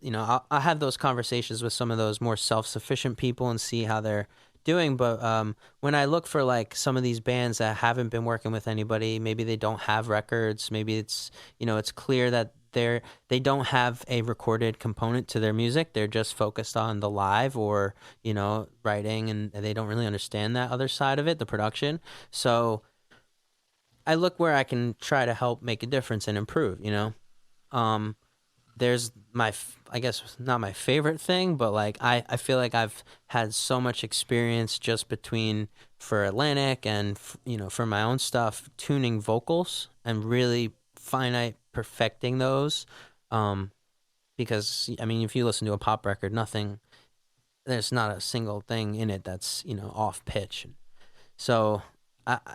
you know, I'll have those conversations with some of those more self-sufficient people and see how they're doing. But when I look for like some of these bands that haven't been working with anybody, maybe they don't have records, maybe it's, you know, it's clear that they don't have a recorded component to their music. They're just focused on the live or, you know, writing, and they don't really understand that other side of it, the production. So I look where I can try to help make a difference and improve, you know. There's I guess not my favorite thing, but like I feel like I've had so much experience just between for Atlantic and, you know, for my own stuff, tuning vocals and really finite perfecting those. Because I mean, if you listen to a pop record, there's not a single thing in it that's, you know, off pitch. So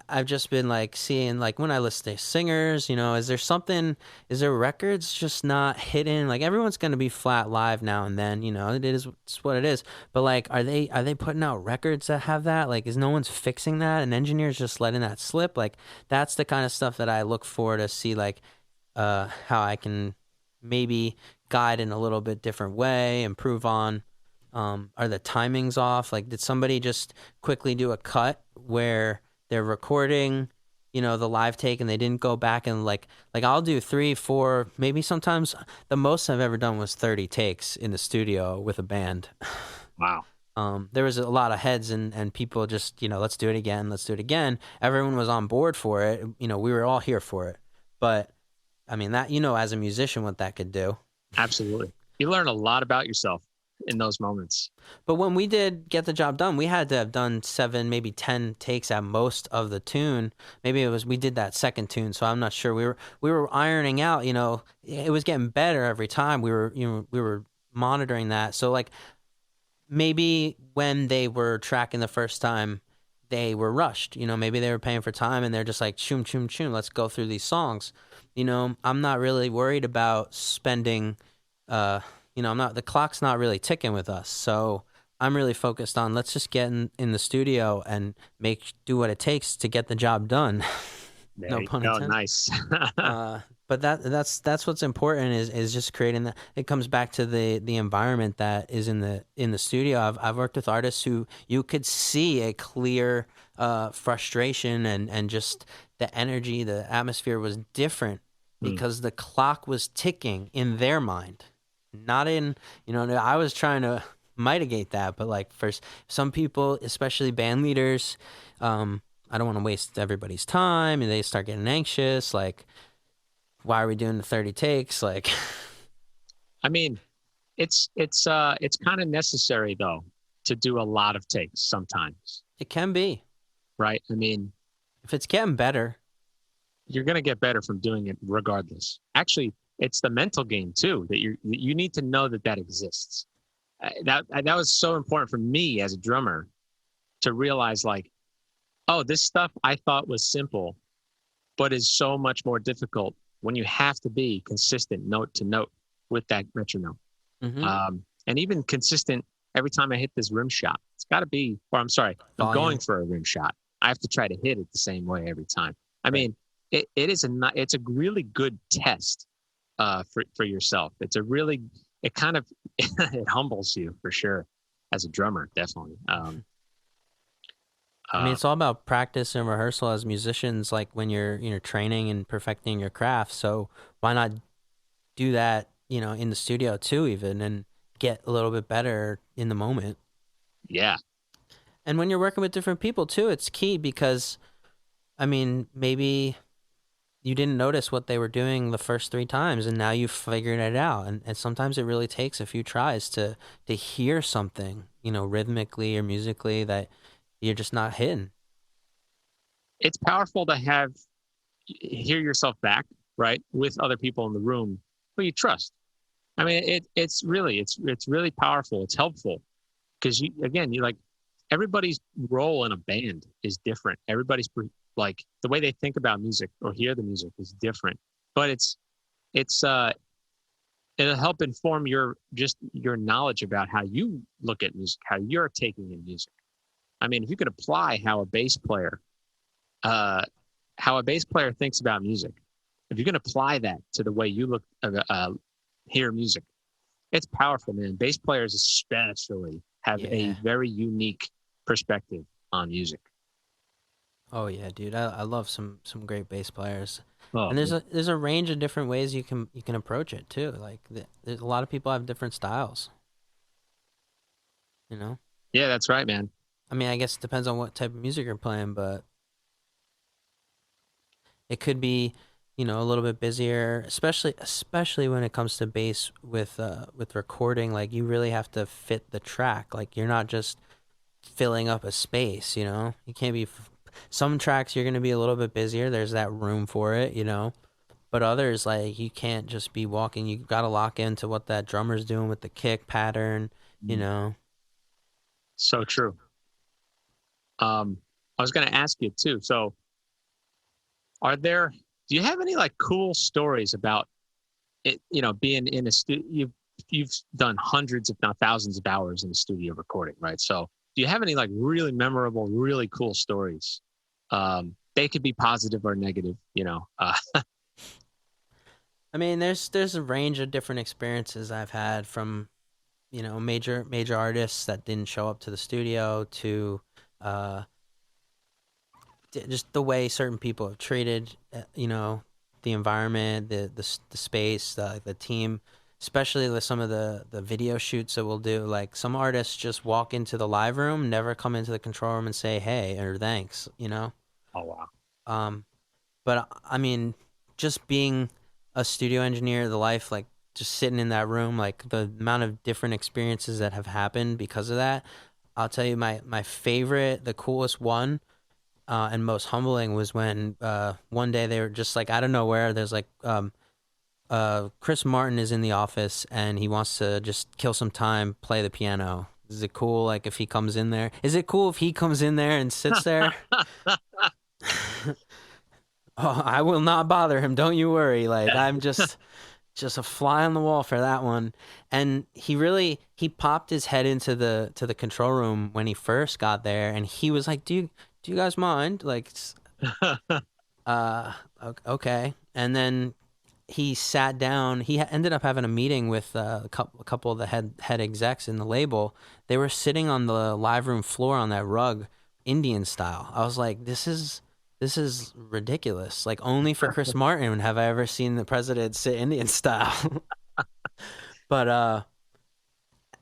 I've just been like seeing, like when I listen to singers, you know, is there records just not hitting? Like everyone's going to be flat live now and then, you know, it's what it is. But like, are they putting out records that have that? Like, is no one's fixing that? And engineers just letting that slip? Like, that's the kind of stuff that I look for to see, like, how I can maybe guide in a little bit different way, improve on. Are the timings off? Like, did somebody just quickly do a cut where they're recording, you know, the live take and they didn't go back and like I'll do 3, 4, maybe sometimes the most I've ever done was 30 takes in the studio with a band.
Wow.
There was a lot of heads and people just, you know, let's do it again. Everyone was on board for it. You know, we were all here for it. But I mean, that, you know, as a musician, what that could do.
Absolutely. You learn a lot about yourself. in those moments.
But when we did Get the Job Done, we had to have done 7, maybe 10 takes at most of the tune. Maybe it was we did that second tune, so I'm not sure. We were ironing out. It was getting better every time. We were monitoring that. So like maybe when they were tracking the first time, they were rushed. Maybe they were paying for time and they're just like choom choom choom. Let's go through these songs. I'm not really worried about spending. The clock's not really ticking with us. So I'm really focused on let's just get in the studio and do what it takes to get the job done. No pun intended.
Nice.
But that's what's important is just creating that. It comes back to the environment that is in the studio. I've worked with artists who you could see a clear frustration and just the energy, the atmosphere was different because the clock was ticking in their mind. Not in, I was trying to mitigate that, but like for some people, especially band leaders, I don't want to waste everybody's time and they start getting anxious. Like, why are we doing the 30 takes? Like,
I mean, it's kind of necessary though to do a lot of takes sometimes.
It can be.
Right. I mean,
if it's getting better,
you're going to get better from doing it regardless. Actually, it's the mental game too, that you need to know that exists. That was so important for me as a drummer to realize like, oh, this stuff I thought was simple, but is so much more difficult when you have to be consistent note to note with that metronome. Mm-hmm. And even consistent every time I hit this rim shot. It's got to be, I'm going for a rim shot. I have to try to hit it the same way every time. I mean, it's a really good test for yourself. It kind of it humbles you for sure as a drummer, definitely.
It's all about practice and rehearsal as musicians, like when you're training and perfecting your craft. So why not do that, in the studio too, even, and get a little bit better in the moment.
Yeah.
And when you're working with different people too, it's key because, maybe you didn't notice what they were doing the first 3 times and now you've figured it out. And sometimes it really takes a few tries to hear something, rhythmically or musically that you're just not hitting.
It's powerful to hear yourself back, right, with other people in the room who you trust. It's really powerful. It's helpful because you're like, everybody's role in a band is different. Everybody's like the way they think about music or hear the music is different, but it'll help inform your knowledge about how you look at music, how you're taking in music. If you could apply how a bass player thinks about music, if you can apply that to the way you hear music, it's powerful, man. Bass players especially have a very unique perspective on music.
Oh yeah, dude. I love some great bass players.
Oh,
and there's a range of different ways you can approach it too. Like there's a lot of people have different styles.
Yeah, that's right, man.
I guess it depends on what type of music you're playing, but it could be, a little bit busier, especially when it comes to bass with recording. Like you really have to fit the track. Like you're not just filling up a space, You can't be. Some tracks you're going to be a little bit busier. There's that room for it, But others, like, you can't just be walking. You got to lock into what that drummer's doing with the kick pattern,
So true. I was going to ask you too. So do you have any like cool stories about it, being in a studio? You've done hundreds, if not thousands of hours in the studio recording, right? So do you have any like really memorable, really cool stories? They could be positive or negative,
There's a range of different experiences I've had from, major artists that didn't show up to the studio to just the way certain people have treated, the environment, the space, the team. Especially with some of the video shoots that we'll do. Like some artists just walk into the live room, never come into the control room and say hey or thanks,
Oh wow.
But just being a studio engineer, the life, like just sitting in that room, like the amount of different experiences that have happened because of that. I'll tell you my favorite, the coolest one, and most humbling was when one day they were just like out of nowhere. There's like Chris Martin is in the office and he wants to just kill some time, play the piano. Is it cool? Like if he comes in there, is it cool if he comes in there and sits there? Oh, I will not bother him. Don't you worry. Like I'm just a fly on the wall for that one. And he popped his head into the control room when he first got there, and he was like, "Do you guys mind?" Like, okay. And then he sat down. He ended up having a meeting with a couple of the head execs in the label. They were sitting on the live room floor on that rug, Indian style. I was like, this is ridiculous. Like only for Chris Martin have I ever seen the president sit Indian style. But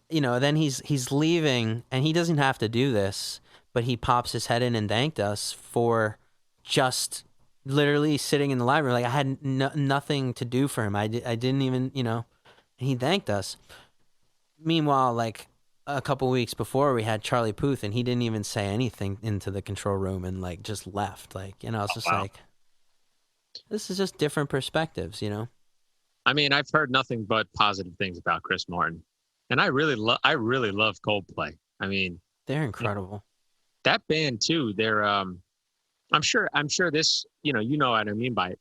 then he's leaving, and he doesn't have to do this, but he pops his head in and thanked us for just literally sitting in the library. Like I had nothing to do for him. I didn't even, and he thanked us. Meanwhile, like a couple weeks before, we had Charlie Puth, and he didn't even say anything into the control room and like just left. Like, it's just like, this is just different perspectives,
I mean, I've heard nothing but positive things about Chris Martin, and I really love Coldplay. I mean,
they're incredible.
That band too. They're I'm sure this, you know what I mean by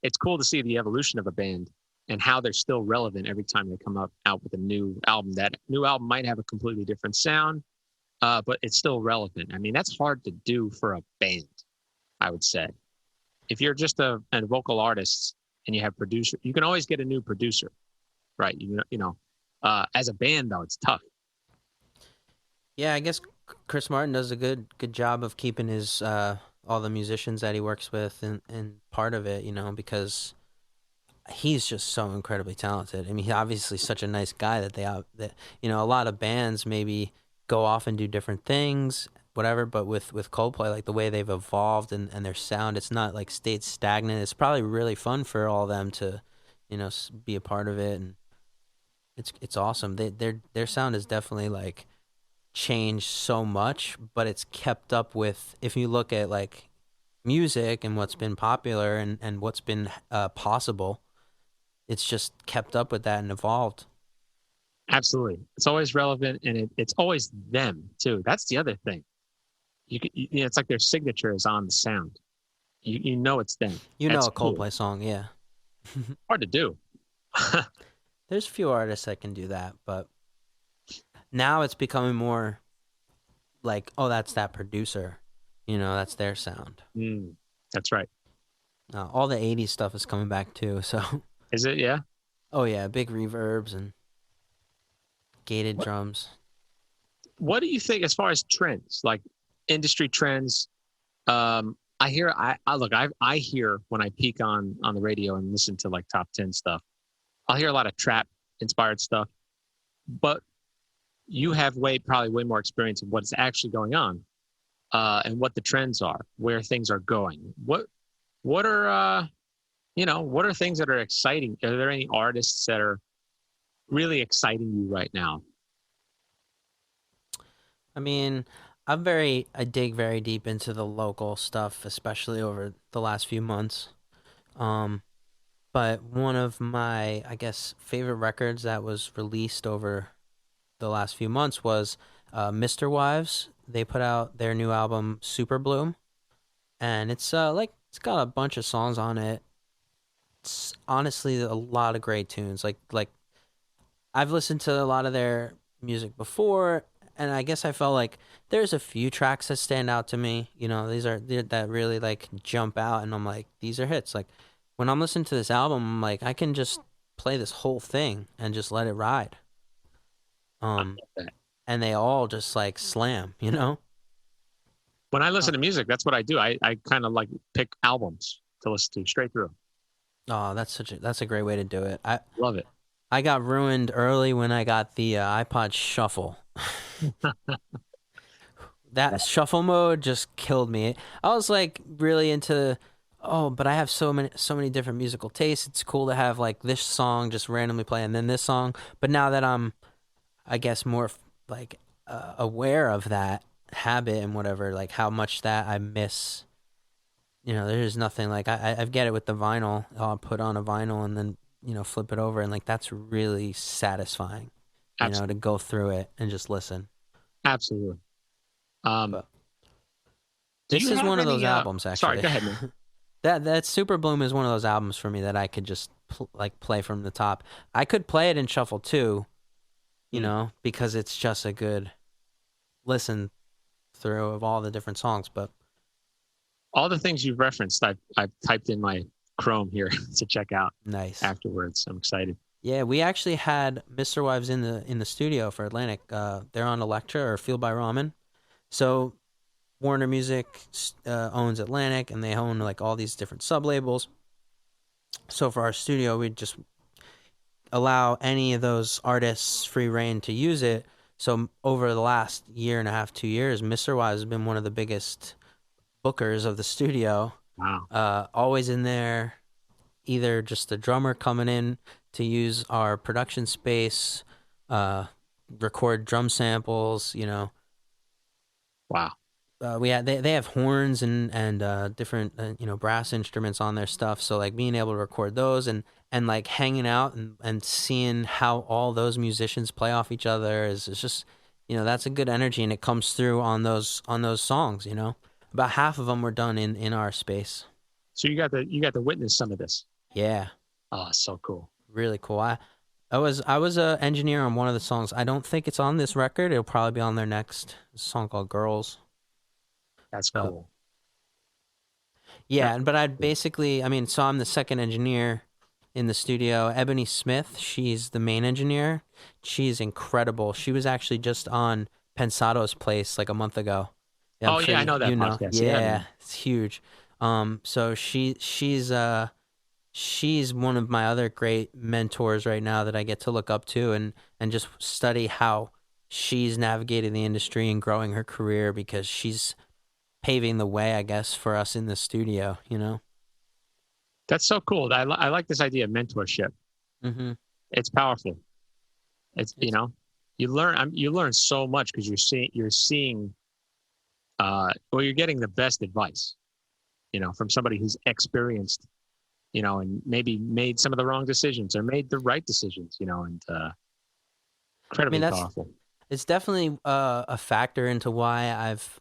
it's cool to see the evolution of a band and how they're still relevant every time they come out with a new album. That new album might have a completely different sound, but it's still relevant. I mean, that's hard to do for a band, I would say. If you're just a vocal artist and you have producer, you can always get a new producer, right? As a band though, it's tough.
Yeah, I guess Chris Martin does a good job of keeping his all the musicians that he works with and part of it, because he's just so incredibly talented. I mean, he's obviously such a nice guy that a lot of bands maybe go off and do different things, whatever, but with Coldplay, like the way they've evolved and their sound, it's not like stayed stagnant. It's probably really fun for all of them to, be a part of it, and it's awesome. Their sound is definitely like changed so much, but it's kept up with, if you look at like music and what's been popular and what's been possible, it's just kept up with that and evolved.
Absolutely. It's always relevant, and it's always them too. That's the other thing. It's like their signature is on the sound. It's them.
That's a Coldplay song, yeah.
Hard to do.
There's a few artists that can do that, but now it's becoming more like, oh, that's that producer. That's their sound.
That's right.
All the 80s stuff is coming back too, so.
Is it? Yeah?
Oh, yeah. Big reverbs and gated drums.
What do you think as far as trends, like industry trends? I hear when I peek on the radio and listen to like top 10 stuff, I'll hear a lot of trap inspired stuff, but you have probably way more experience of what's actually going on, and what the trends are, where things are going. What are things that are exciting? Are there any artists that are really exciting you right now?
I mean, I dig very deep into the local stuff, especially over the last few months. But one of my, I guess, favorite records that was released over the last few months was Mr. Wives. They put out their new album Super Bloom, and it's it's got a bunch of songs on it. It's honestly a lot of great tunes. Like I've listened to a lot of their music before, and I guess I felt like there's a few tracks that stand out to me. That really like jump out, and I'm like, these are hits. Like when I'm listening to this album, I'm like, I can just play this whole thing and just let it ride. And they all just like slam,
When I listen to music, that's what I do. I kind of like pick albums to listen to straight through.
Oh, that's a great way to do it. I
love it.
I got ruined early when I got the iPod Shuffle. That shuffle mode just killed me. I was like really into Oh, but I have so many different musical tastes. It's cool to have like this song just randomly play and then this song. But now that I'm, I guess, more like aware of that habit and whatever, like how much that I miss. There's nothing like I get it with the vinyl. I'll put on a vinyl and then flip it over, and like that's really satisfying. To
Absolutely.
go through it and just listen.
Absolutely. Um,
But
do
this
you
is
have
one of those
any?
albums,
Sorry,
actually.
go ahead, man.
That Super Bloom is one of those albums for me that I could just play from the top. I could play it in shuffle too,
Hmm.
because it's just a good listen through of all the different songs. But
All the things you've referenced, I've typed in my Chrome here to check out
nice.
afterwards. I'm excited.
Yeah, we actually had Mr. Wives in the studio for Atlantic. They're on Elektra or Fueled by Ramen. So Warner Music owns Atlantic, and they own like all these different sub labels. So for our studio, we just allow any of those artists free reign to use it. So over the last year and a half, 2 years, Mr. Wives has been one of the biggest bookers of the studio.
Wow.
Always in there, either just a drummer coming in to use our production space, record drum samples.
Wow.
They have horns and different brass instruments on their stuff. So like being able to record those and like hanging out and seeing how all those musicians play off each other is just that's a good energy, and it comes through on those songs. About half of them were done in our space.
So you got to witness some of this.
Yeah,
Oh, so cool.
really cool. I was a engineer on one of the songs. I don't think it's on this record. It'll probably be on their next song called Girls.
That's
So
cool.
yeah,
That's
but I
cool.
basically, so I'm the second engineer in the studio. Ebony Smith, she's the main engineer. She's incredible. She was actually just on Pensado's Place like a month ago. Yeah, I'm
Oh
sure
yeah, I know that podcast. Yeah,
Yeah,
man.
it's huge. So she's one of my other great mentors right now that I get to look up to and just study how she's navigated the industry and growing her career, because she's paving the way, I guess, for us in the studio.
That's so cool. I like this idea of mentorship.
Mm-hmm.
It's powerful. It's
It's
you learn so much because you're seeing well, you're getting the best advice, from somebody who's experienced, and maybe made some of the wrong decisions or made the right decisions, and incredibly
that's
powerful.
it's definitely a factor into why I've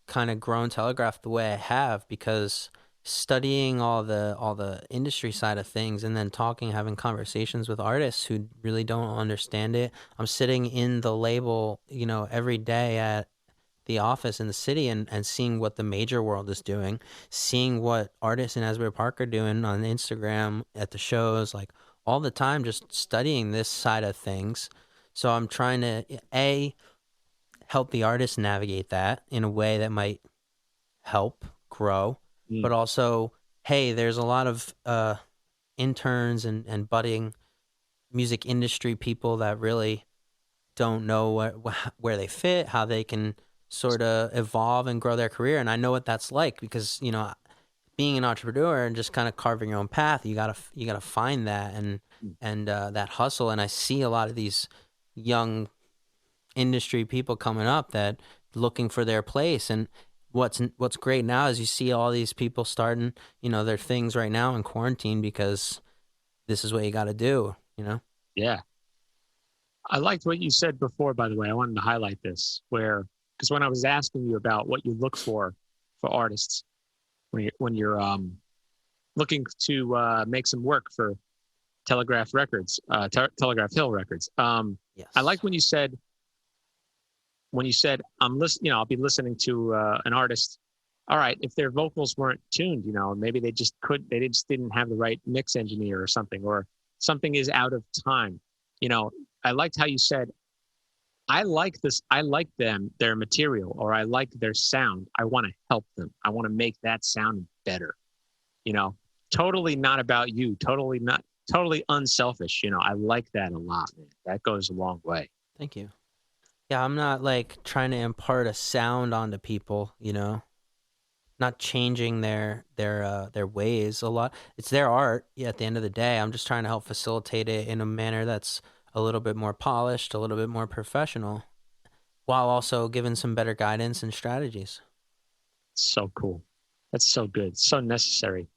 kind of grown Telegraph the way I have, because studying all the industry side of things and then having conversations with artists who really don't understand it. I'm sitting in the label, every day at the office in the city, and seeing what the major world is doing, seeing what artists in Asbury Park are doing on Instagram at the shows, like all the time, just studying this side of things. So I'm trying to help the artist navigate that in a way that might help grow,
Mm.
but also, hey, there's a lot of interns and budding music industry people that really don't know where they fit, how they can sort of evolve and grow their career. And I know what that's like, because being an entrepreneur and just kind of carving your own path, you gotta find that and that hustle. And I see a lot of these young industry people coming up that looking for their place. And what's great now is you see all these people starting their things right now in quarantine, because this is what you got to do.
Yeah. I liked what you said before, by the way. I wanted to highlight this because when I was asking you about what you look for artists when you're looking to make some work for Telegraph Records, Telegraph Hill Records. I
Yes.
liked when you said I'm listening. I'll be listening to an artist. All right, if their vocals weren't tuned, maybe they just didn't have the right mix engineer or something, or something is out of time. You know, I liked how you said, I like this, I like their material, or I like their sound. I want to help them. I want to make that sound better. You know, totally not about you, totally unselfish. I like that a lot, man. That goes a long way.
Thank you. Yeah, I'm not like trying to impart a sound onto people. not changing their ways a lot. It's their art. Yeah, at the end of the day, I'm just trying to help facilitate it in a manner that's a little bit more polished, a little bit more professional, while also giving some better guidance and strategies.
So cool. That's so good. So necessary.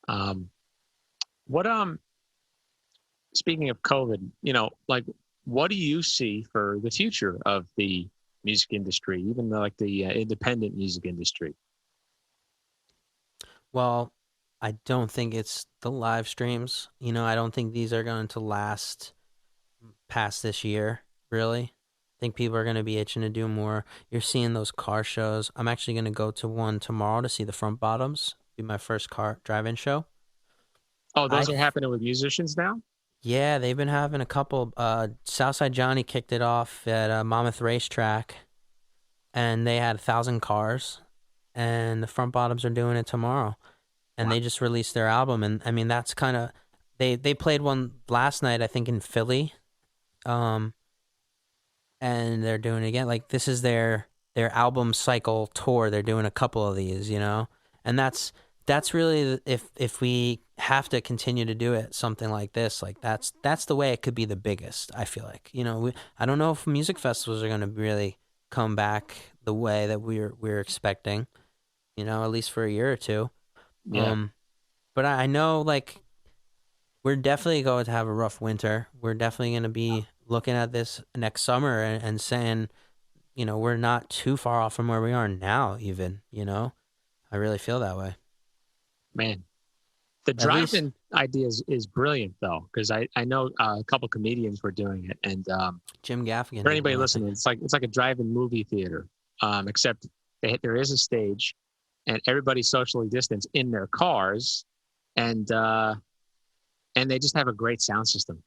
Um, what Speaking of COVID, like what do you see for the future of the music industry, even like the independent music industry?
Well, I don't think it's the live streams. I don't think these are going to last past this year, really. I think people are going to be itching to do more. You're seeing those car shows. I'm actually going to go to one tomorrow to see the Front Bottoms. Be my first car drive-in show.
Oh, those are happening with musicians now?
Yeah, they've been having a couple. Southside Johnny kicked it off at Monmouth Racetrack, and they had 1,000 cars, and the Front Bottoms are doing it tomorrow. And
Wow.
they just released their album, and I mean that's kind of they played one last night, I think, in Philly, and they're doing it again. Like this is their album cycle tour. They're doing a couple of these, and that's really if we have to continue to do it, something like this, like that's the way it could be the biggest. I feel like I don't know if music festivals are going to really come back the way that we're expecting, at least for a year or two.
Yeah.
But I know like we're definitely going to have a rough winter. We're definitely going to be looking at this next summer and saying, we're not too far off from where we are now, even, I really feel that way.
Man, the
At least-
drive-in idea is brilliant though, because I know a couple comedians were doing it, and
Jim Gaffigan.
for anybody listening, it's like a drive-in movie theater, except there is a stage, and everybody's socially distanced in their cars, and they just have a great sound system.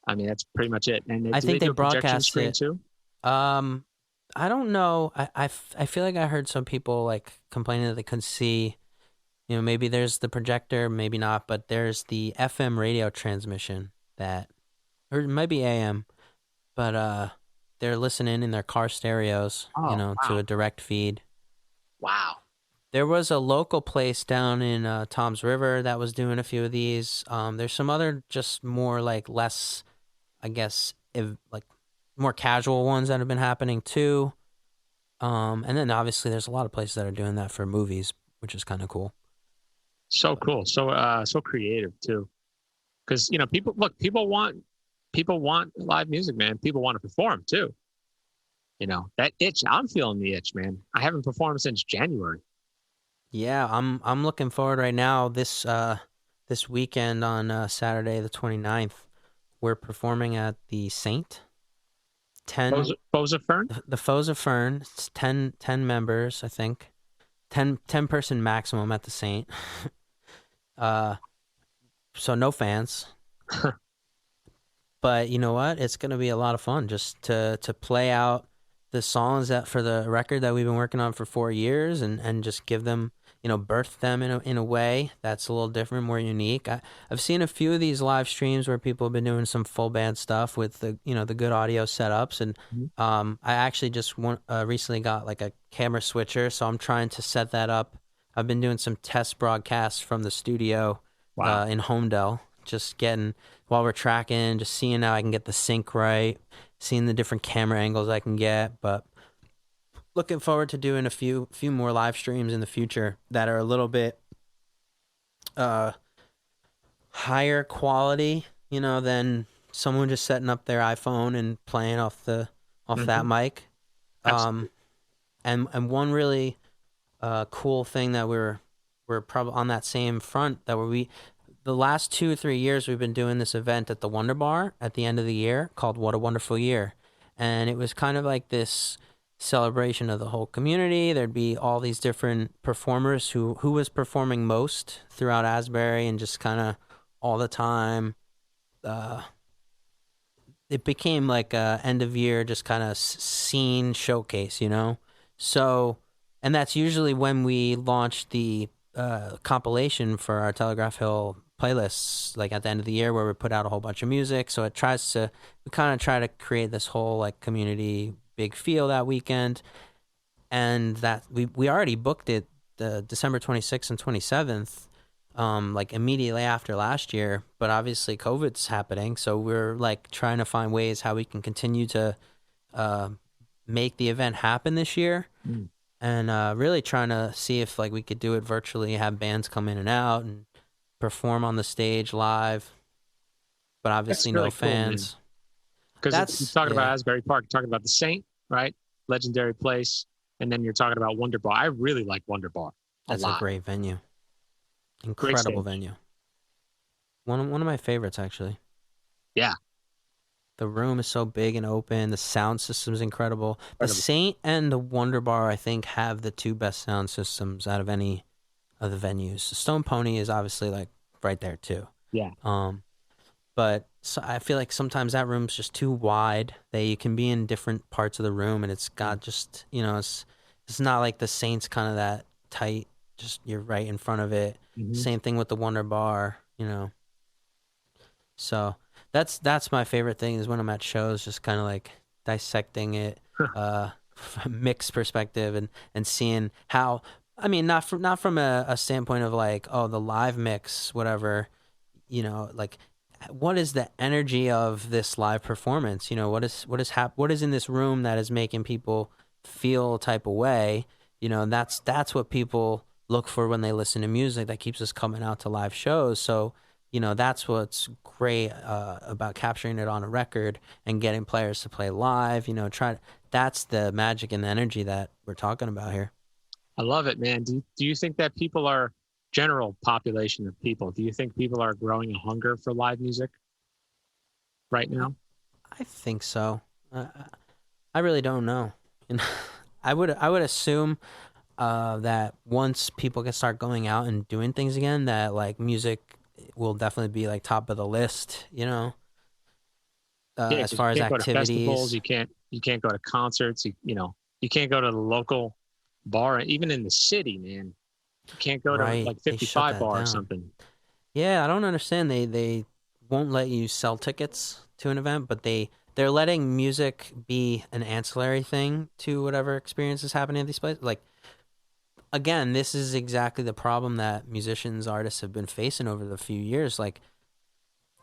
I mean, that's pretty much it. And
I think they
do a projection
broadcast
screen
it.
too.
I don't know. I feel like I heard some people like complaining that they couldn't see. Maybe there's the projector, maybe not, but there's the FM radio transmission or it might be AM, but they're listening in their car stereos,
Oh,
to
wow.
a direct feed.
Wow.
There was a local place down in Tom's River that was doing a few of these. There's some other just more like less, I guess, like more casual ones that have been happening too. And then obviously there's a lot of places that are doing that for movies, which is kind of cool.
So cool. So creative too. Because people want live music, man. People want to perform too. That itch. I'm feeling the itch, man. I haven't performed since January.
Yeah, I'm looking forward right now. This weekend on Saturday the 29th, we're performing at the Saint. 10
Foes of Fern?
The Foes of Fern. It's 10 members, I think. 10 person maximum at the Saint. So no fans. But you know what? It's gonna be a lot of fun just to play out the songs that for the record that we've been working on for 4 years and just give them, birth them in a way that's a little different, more unique. I've seen a few of these live streams where people have been doing some full band stuff with the good audio setups, and I actually just recently got like a camera switcher, so I'm trying to set that up. I've been doing some test broadcasts from the studio in Homedale, just getting while we're tracking, just seeing how I can get the sync right, seeing the different camera angles I can get, but looking forward to doing a few more live streams in the future that are a little bit higher quality, than someone just setting up their iPhone and playing off that mic. And one really cool thing that we're probably on that same front that the last 2 or 3 years we've been doing this event at the Wonder Bar at the end of the year called What a Wonderful Year. And it was kind of like this celebration of the whole community. There'd be all these different performers who was performing most throughout Asbury and just kind of all the time. It became like a end of year, just kind of scene showcase, So, and that's usually when we launch the compilation for our Telegraph Hill playlists, like at the end of the year, where we put out a whole bunch of music. So we kind of try to create this whole like community big feel that weekend, and that we already booked it the December 26th and 27th, like immediately after last year, but obviously COVID's happening, so we're like trying to find ways how we can continue to make the event happen this year, and really trying to see if like we could do it virtually, have bands come in and out and perform on the stage live, but obviously
really
no fans.
Because you're talking about Asbury Park, you're talking about the Saint, right? Legendary place, and then you're talking about Wonder Bar. I really like Wonder Bar.
That's a great venue. Incredible venue. One of my favorites, actually.
Yeah.
The room is so big and open. The sound system is incredible. The Saint and the Wonder Bar, I think, have the two best sound systems out of any of the venues. The Stone Pony is obviously like right there too.
Yeah.
But so I feel like sometimes that room's just too wide. You can be in different parts of the room, and it's got just, it's not like the Saint's kind of that tight. Just you're right in front of it. Mm-hmm. Same thing with the Wonder Bar, So that's my favorite thing is when I'm at shows, just kind of like dissecting it, from a mixed perspective and seeing how. I mean, not from a standpoint of like, oh, the live mix, whatever, like. What is the energy of this live performance? What is in this room that is making people feel a type of way? That's what people look for when they listen to music. That keeps us coming out to live shows. So, that's what's great about capturing it on a record and getting players to play live. That's the magic and the energy that we're talking about here.
I love it, man. Do you think that people are general population of people? Do you think people are growing a hunger for live music right now?
I think so. I really don't know. I would assume that once people can start going out and doing things again, that like music will definitely be like top of the list. As far as activities, go to festivals,
you can't go to concerts. You can't go to the local bar, even in the city, man. You can't go to like 55 bar or something.
Yeah, I don't understand. They won't let you sell tickets to an event, but they're letting music be an ancillary thing to whatever experience is happening at these places. Like, again, this is exactly the problem that musicians, artists have been facing over the few years. Like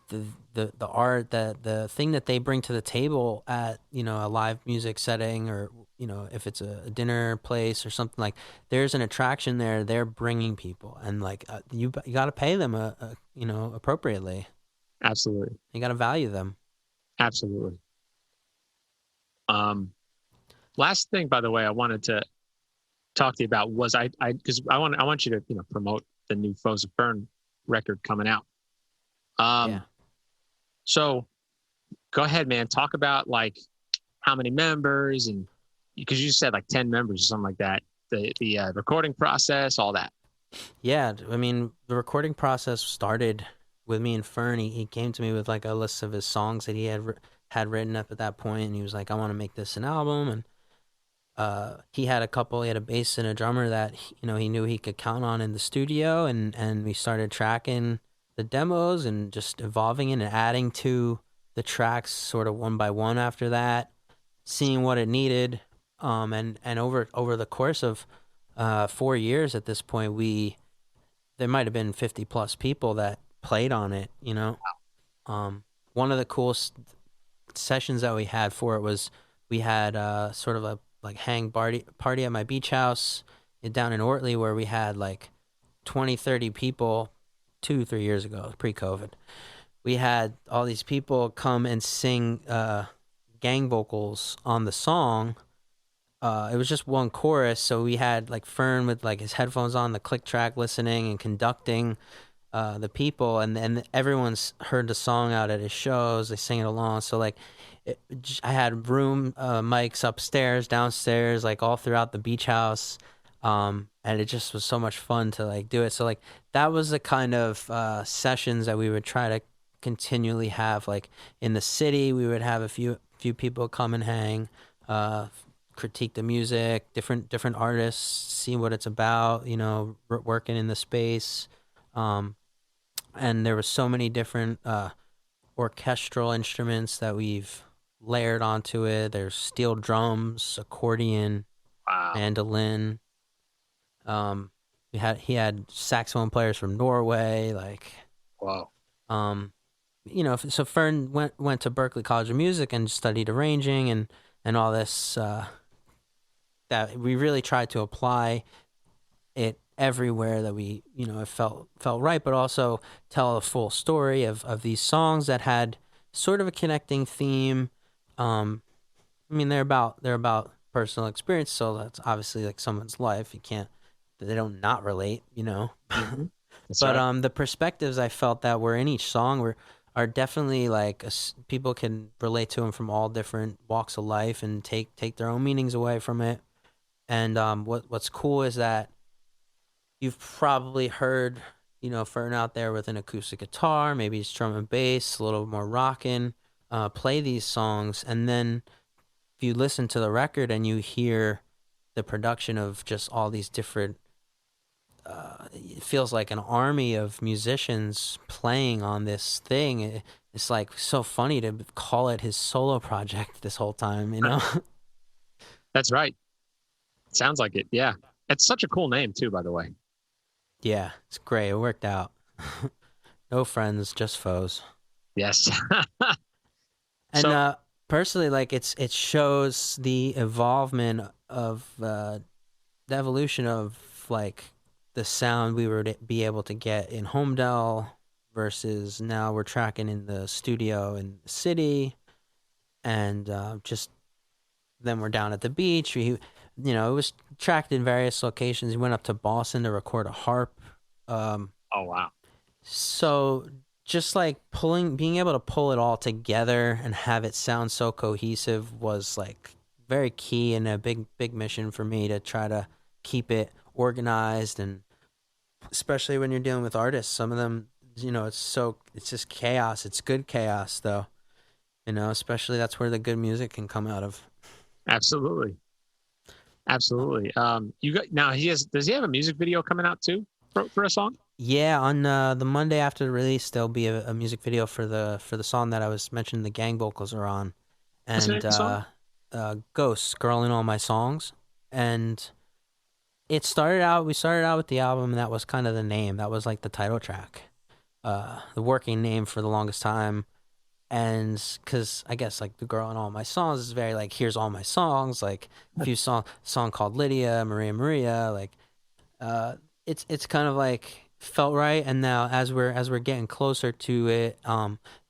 the art, the thing that they bring to the table at a live music setting, or if it's a dinner place or something, like there's an attraction there. They're bringing people, and like you got to pay them appropriately.
Absolutely,
you got to value them.
Absolutely. Last thing, by the way, I wanted to talk to you about was because I want you to promote the new Foes of Fern record coming out. Yeah. So go ahead, man. Talk about like how many members, and because you said like 10 members or something like that, the recording process, all that.
Yeah. I mean, the recording process started with me and Fern. He came to me with like a list of his songs that he had written up at that point. And he was like, I want to make this an album. And he had a bass and a drummer that, he knew he could count on in the studio. And we started tracking the demos and just evolving it and adding to the tracks sort of one by one after that, seeing what it needed. And over the course of 4 years at this point, there might have been 50 plus people that played on it, One of the coolest sessions that we had for it was we had sort of a like hang party at my beach house down in Ortley, where we had like 20-30 people 2-3 years ago, pre-COVID. We had all these people come and sing gang vocals on the song. It was just one chorus, so we had like Fern with like his headphones on, the click track, listening and conducting the people, and everyone's heard the song out at his shows. They sing it along. So like I had room mics upstairs, downstairs, like all throughout the beach house. And it just was so much fun to like do it. So like that was the kind of sessions that we would try to continually have. Like in the city, we would have a few people come and hang, critique the music, different artists, see what it's about, working in the space. And there was so many different orchestral instruments that we've layered onto it. There's steel drums, accordion, mandolin. He had saxophone players from Norway, like,
Wow.
So Fern went to Berklee College of Music and studied arranging and all this. That we really tried to apply it everywhere that we, it felt right, but also tell a full story of these songs that had sort of a connecting theme. They're about personal experience, so that's obviously like someone's life. They don't not relate,
Mm-hmm.
But
right.
the perspectives I felt that were in each song are definitely like people can relate to them from all different walks of life and take their own meanings away from it. And what's cool is that you've probably heard, Fern out there with an acoustic guitar, maybe it's drum and bass, a little more rockin', play these songs, and then if you listen to the record and you hear the production of just all these different it feels like an army of musicians playing on this thing. It's like so funny to call it his solo project this whole time,
That's right. Sounds like it. Yeah. It's such a cool name too, by the way.
Yeah, it's great. It worked out. No friends, just foes.
Yes.
And
So
personally, like it shows the evolvement of the evolution of like the sound we were to be able to get in Homedale versus now we're tracking in the studio in the city, and just then we're down at the beach. It was tracked in various locations. We went up to Boston to record a harp.
oh wow.
So just like being able to pull it all together and have it sound so cohesive was like very key and a big mission for me to try to keep it organized. And especially when you're dealing with artists, some of them, it's just chaos. It's good chaos though, especially that's where the good music can come out of.
Absolutely. Absolutely. You got now does he have a music video coming out too for a song?
Yeah, on the Monday after the release, there'll be a music video for the song that I was mentioning. The gang vocals are on,
What's the name
and
of the song?
"Ghosts," "Girl in All My Songs," and we started out with the album, and that was kind of the name. That was like the title track, the working name for the longest time, and because I guess like "The Girl in All My Songs" is very like here's all my songs, like a few song called Lydia, Maria, like it's kind of like felt right. And now as we're getting closer to it,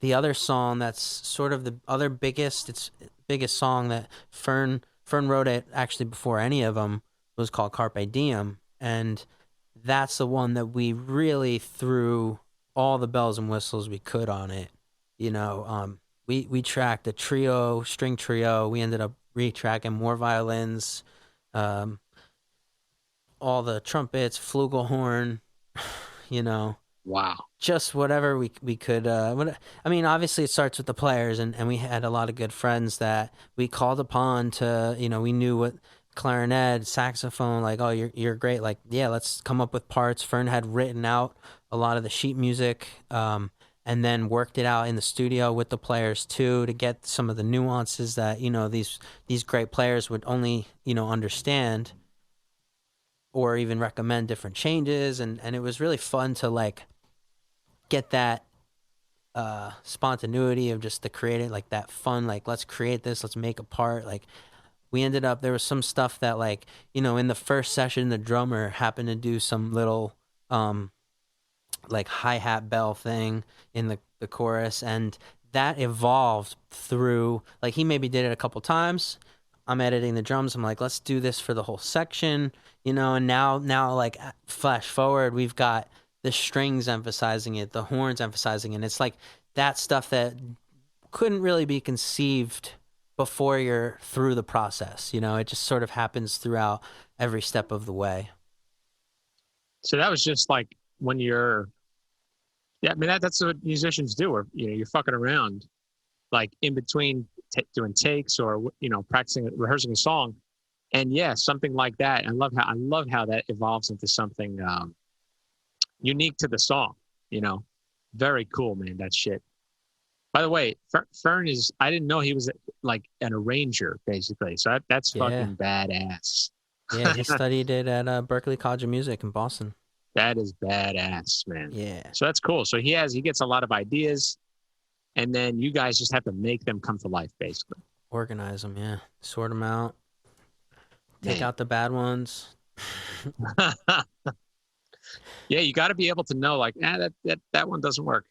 the other song that's sort of the other biggest song that Fern wrote it actually before any of them was called Carpe Diem, and that's the one that we really threw all the bells and whistles we could on it. We tracked a string trio. We ended up retracking more violins, all the trumpets, flugelhorn,
Wow.
just whatever we could. Obviously it starts with the players, and we had a lot of good friends that we called upon to, we knew what clarinet, saxophone, like, oh, you're great. Like, yeah, let's come up with parts. Fern had written out a lot of the sheet music, and then worked it out in the studio with the players too to get some of the nuances that, these great players would only, understand or even recommend different changes. And it was really fun to like get that spontaneity of just the creating, like that fun, like let's create this, let's make a part. Like we ended up, there was some stuff that like, in the first session, the drummer happened to do some little like hi-hat bell thing in the chorus, and that evolved through, like he maybe did it a couple times. I'm editing the drums. I'm like, let's do this for the whole section, and now like flash forward, we've got the strings emphasizing it, the horns emphasizing it. And it's like that stuff that couldn't really be conceived before you're through the process. It just sort of happens throughout every step of the way.
So that was just like when you're, yeah, I mean, that's what musicians do, or, you're fucking around like in between doing takes or, practicing, rehearsing a song. And yeah, something like that. I love how that evolves into something unique to the song, very cool, man. That shit. By the way, Fern I didn't know he was like an arranger basically. So that's
Yeah.
fucking badass.
Yeah, he studied it at Berklee College of Music in Boston.
That is badass, man.
Yeah.
So that's cool. So he gets a lot of ideas, and then you guys just have to make them come to life, basically.
Organize them, yeah. Sort them out. Take
Man.
out the bad ones.
Yeah, you got to be able to know, like, that one doesn't work.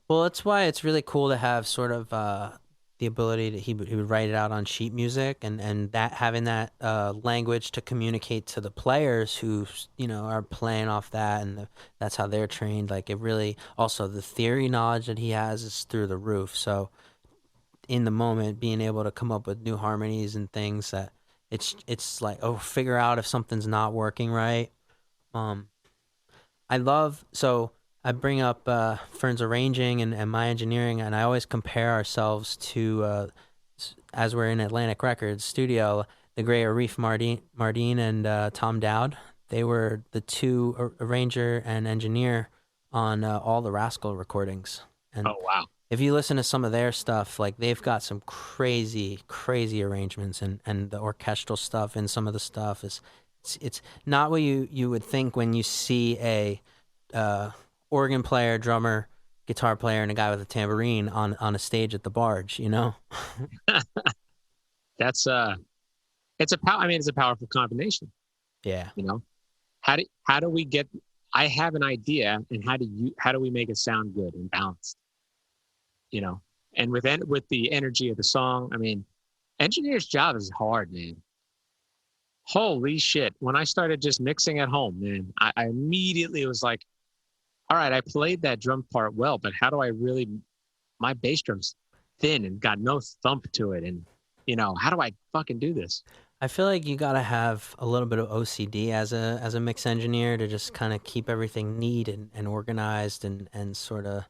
Well, that's why it's really cool to have sort of the ability that he would write it out on sheet music, and that having that language to communicate to the players who are playing off that, and that's how they're trained. Like, it really also, the theory knowledge that he has is through the roof. So in the moment, being able to come up with new harmonies and things that it's like, oh, figure out if something's not working right. I bring up Fern's arranging and my engineering, and I always compare ourselves to, as we're in Atlantic Records studio, the great Arif Mardin and Tom Dowd. They were the two arranger and engineer on all the Rascal recordings. And
oh, wow.
if you listen to some of their stuff, like, they've got some crazy, crazy arrangements, and the orchestral stuff and some of the stuff it's not what you would think when you see a organ player, drummer, guitar player, and a guy with a tambourine on a stage at the Barge,
That's it's a powerful combination.
Yeah.
How do we get? I have an idea, and how do we make it sound good and balanced? And with the energy of the song, I mean, engineer's job is hard, man. Holy shit. When I started just mixing at home, man, I immediately was like, all right, I played that drum part well, but how do I really, my bass drum's thin and got no thump to it. And, how do I fucking do this?
I feel like you got to have a little bit of OCD as a mix engineer to just kind of keep everything neat and organized and sort of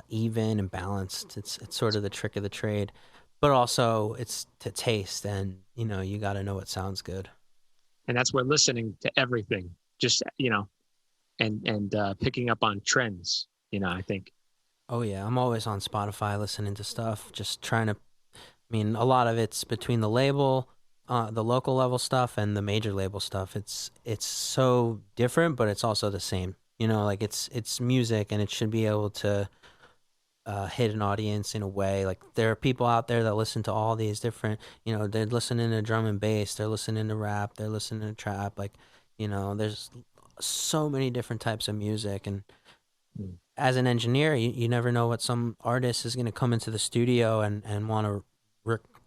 even and balanced. It's sort of the trick of the trade, but also it's to taste, and you got to know what sounds good.
And that's where listening to everything, just and picking up on trends. I think.
Oh yeah, I'm always on Spotify listening to stuff, just trying to. I mean, a lot of it's between the label, the local level stuff, and the major label stuff. It's so different, but it's also the same. Like, it's music, and it should be able to hit an audience in a way. Like, there are people out there that listen to all these different, they're listening to drum and bass, they're listening to rap, they're listening to trap. Like, there's so many different types of music. And as an engineer, you never know what some artist is going to come into the studio and want to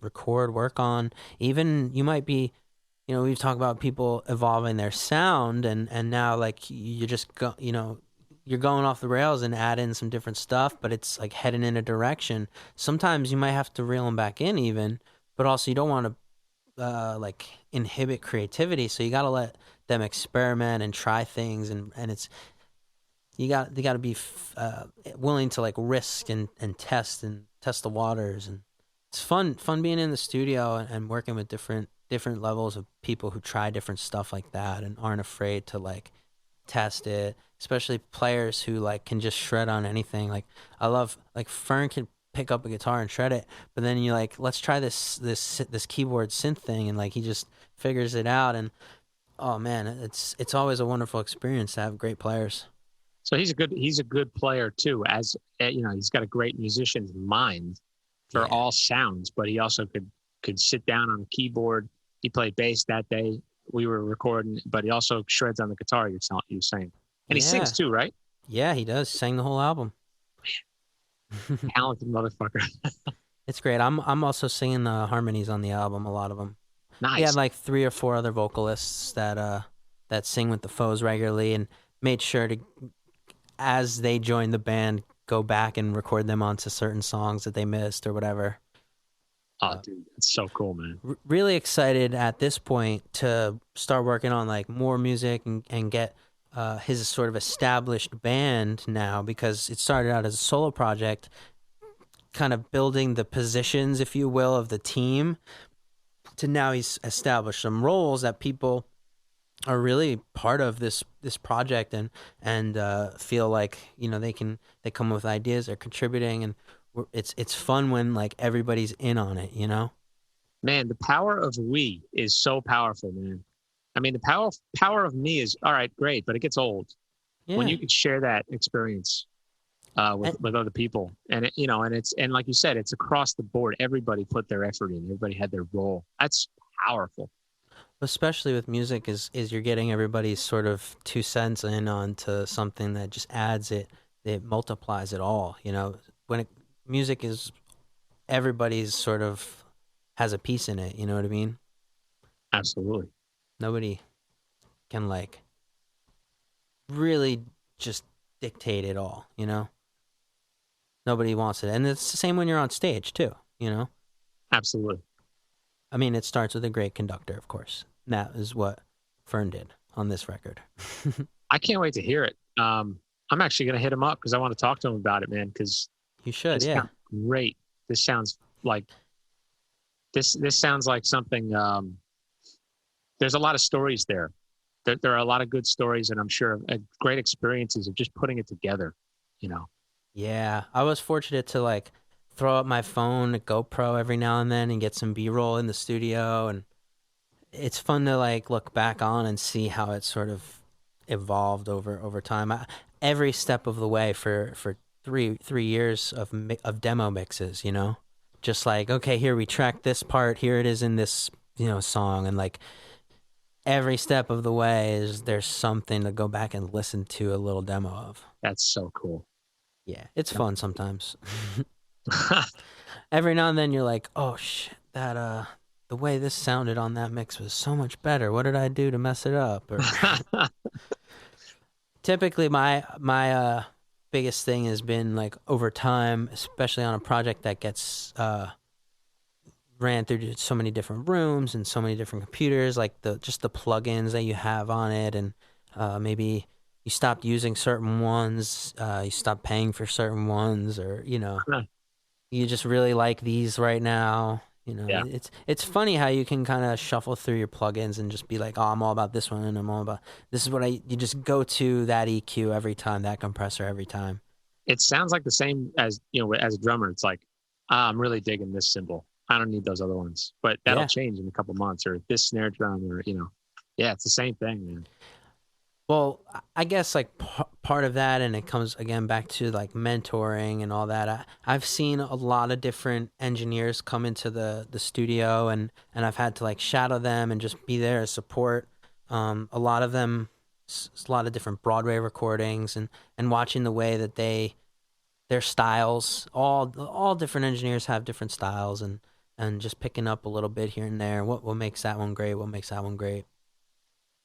record, work on. Even you might be, we've talked about people evolving their sound, and now, like, you just go, you're going off the rails and add in some different stuff, but it's like heading in a direction. Sometimes you might have to reel them back in even, but also you don't want to like inhibit creativity. So you got to let them experiment and try things. And it's, you got to be willing to, like, risk and test the waters. And it's fun being in the studio and working with different levels of people who try different stuff like that and aren't afraid to, like, test it, especially players who, like, can just shred on anything. Like, I love, like, Fern can pick up a guitar and shred it, but then you're like, let's try this keyboard synth thing, and, like, he just figures it out. And oh man, it's always a wonderful experience to have great players.
So he's a good player too, as he's got a great musician's mind for all sounds, but he also could sit down on a keyboard. He played bass that day we were recording, but he also shreds on the guitar. You were saying, and he sings too, right?
Yeah, he does. Sang the whole album.
Talented motherfucker.
It's great. I'm also singing the harmonies on the album. A lot of them.
Nice.
He had like 3 or 4 other vocalists that sing with the Foes regularly, and made sure to, as they joined the band, go back and record them onto certain songs that they missed or whatever.
Oh, dude, it's so cool, man.
Really excited at this point to start working on, like, more music and get his sort of established band now, because it started out as a solo project, kind of building the positions, if you will, of the team, to now he's established some roles that people are really part of this project and feel like, they come with ideas, they're contributing, and it's fun when, like, everybody's in on it,
Man, the power of we is so powerful, man. I mean, the power of me is all right, great, but it gets old when
Yeah.
you could share that experience with other people, and and like you said, it's across the board. Everybody put their effort in. Everybody had their role. That's powerful.
Especially with music is you're getting everybody's sort of 2 cents in onto something that just adds it multiplies it all, when music is everybody's sort of has a piece in it, you know what I mean?
Absolutely.
Nobody can like really just dictate it all, nobody wants it, and it's the same when you're on stage too,
Absolutely.
I mean, it starts with a great conductor, of course. That is what Fern did on this record.
I can't wait to hear it. I'm actually going to hit him up because I want to talk to him about it, man. Because
You should,
this
yeah.
sounds great. This sounds like this sounds like something. There's a lot of stories there. There are a lot of good stories, and I'm sure great experiences of just putting it together.
Yeah, I was fortunate to like throw up my phone, a GoPro every now and then, and get some B-roll in the studio, and it's fun to like look back on and see how it sort of evolved over time. Every step of the way for 3 years of demo mixes, just like, okay, here we track this part, here it is in this song, and like every step of the way there's something to go back and listen to a little demo of.
That's so cool.
Yeah, it's fun sometimes. Every now and then you're like, oh shit, that the way this sounded on that mix was so much better. What did I do to mess it up? Or typically my biggest thing has been like over time, especially on a project that gets ran through so many different rooms and so many different computers, like the plugins that you have on it, and maybe you stopped using certain ones, you stopped paying for certain ones, or you just really like these right now.
Yeah.
It's funny how you can kind of shuffle through your plugins and just be like, oh, I'm all about this one, and I'm all about this is what you just go to that EQ every time, that compressor every time.
It sounds like the same as as a drummer. It's like, I'm really digging this cymbal. I don't need those other ones, but that'll change in a couple months. Or this snare drum, or yeah, it's the same thing, man.
Well, I guess like part of that, and it comes again back to like mentoring and all that. I've seen a lot of different engineers come into the studio, and I've had to like shadow them and just be there as support. A lot of them, a lot of different Broadway recordings, and watching the way that their styles, all different engineers have different styles, and just picking up a little bit here and there. What makes that one great? What makes that one great?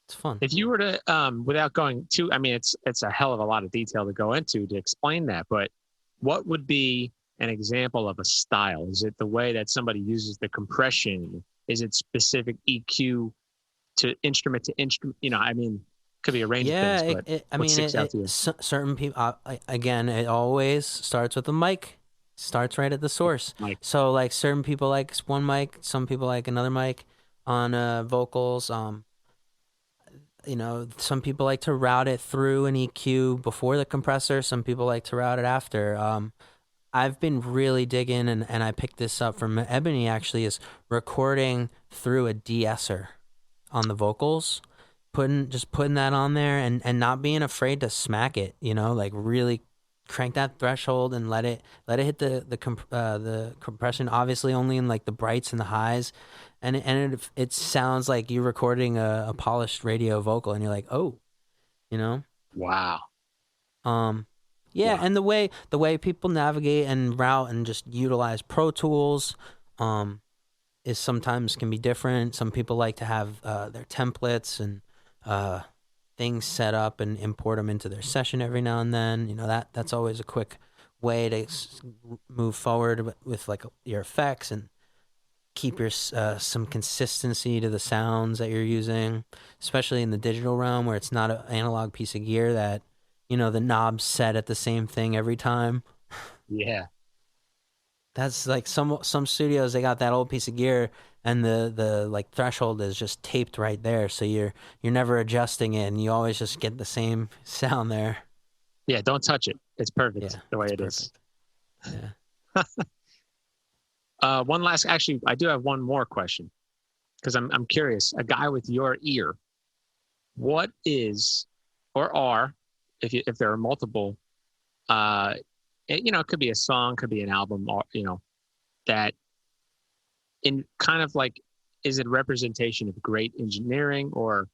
It's fun.
If you were to, without going too, I mean, it's a hell of a lot of detail to go into to explain that, but what would be an example of a style? Is it the way that somebody uses the compression? Is it specific EQ to instrument? I mean, could be a range of things, but
certain people, again, it always starts with the mic, starts right at the source.
Mic.
So like certain people like one mic, some people like another mic on vocals. Some people like to route it through an EQ before the compressor. Some people like to route it after. I've been really digging, and I picked this up from Ebony actually, is recording through a de-esser on the vocals, putting that on there, and not being afraid to smack it. Like really crank that threshold and let it hit the compression. Obviously, only in like the brights and the highs. And it sounds like you're recording a polished radio vocal, and you're like, oh,
wow.
Yeah. And the way people navigate and route and just utilize Pro Tools, is sometimes can be different. Some people like to have their templates and things set up and import them into their session every now and then. That's always a quick way to move forward with like your effects and keep your some consistency to the sounds that you're using, especially in the digital realm where it's not an analog piece of gear that the knob's set at the same thing every time.
Yeah,
that's like some studios, they got that old piece of gear and the like threshold is just taped right there, so you're never adjusting it and you always just get the same sound there.
Yeah, don't touch it. It's perfect the way it
perfect.
is.
Yeah.
One last, actually, I do have one more question because I'm curious. A guy with your ear, what is or are, if there are multiple, it could be a song, could be an album, or that in kind of like, is it representation of great engineering or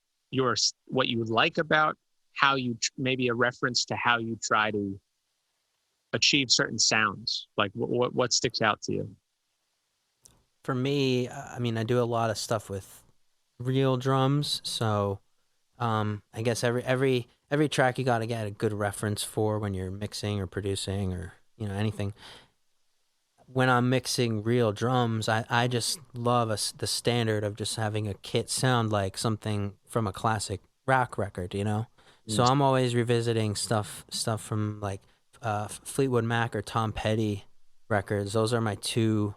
what you like about how you maybe a reference to how you try to achieve certain sounds? Like what sticks out to you?
For me, I mean, I do a lot of stuff with real drums, so I guess every track you got to get a good reference for when you're mixing or producing or anything. When I'm mixing real drums, I just love the standard of just having a kit sound like something from a classic rock record, So I'm always revisiting stuff from like Fleetwood Mac or Tom Petty records. Those are my two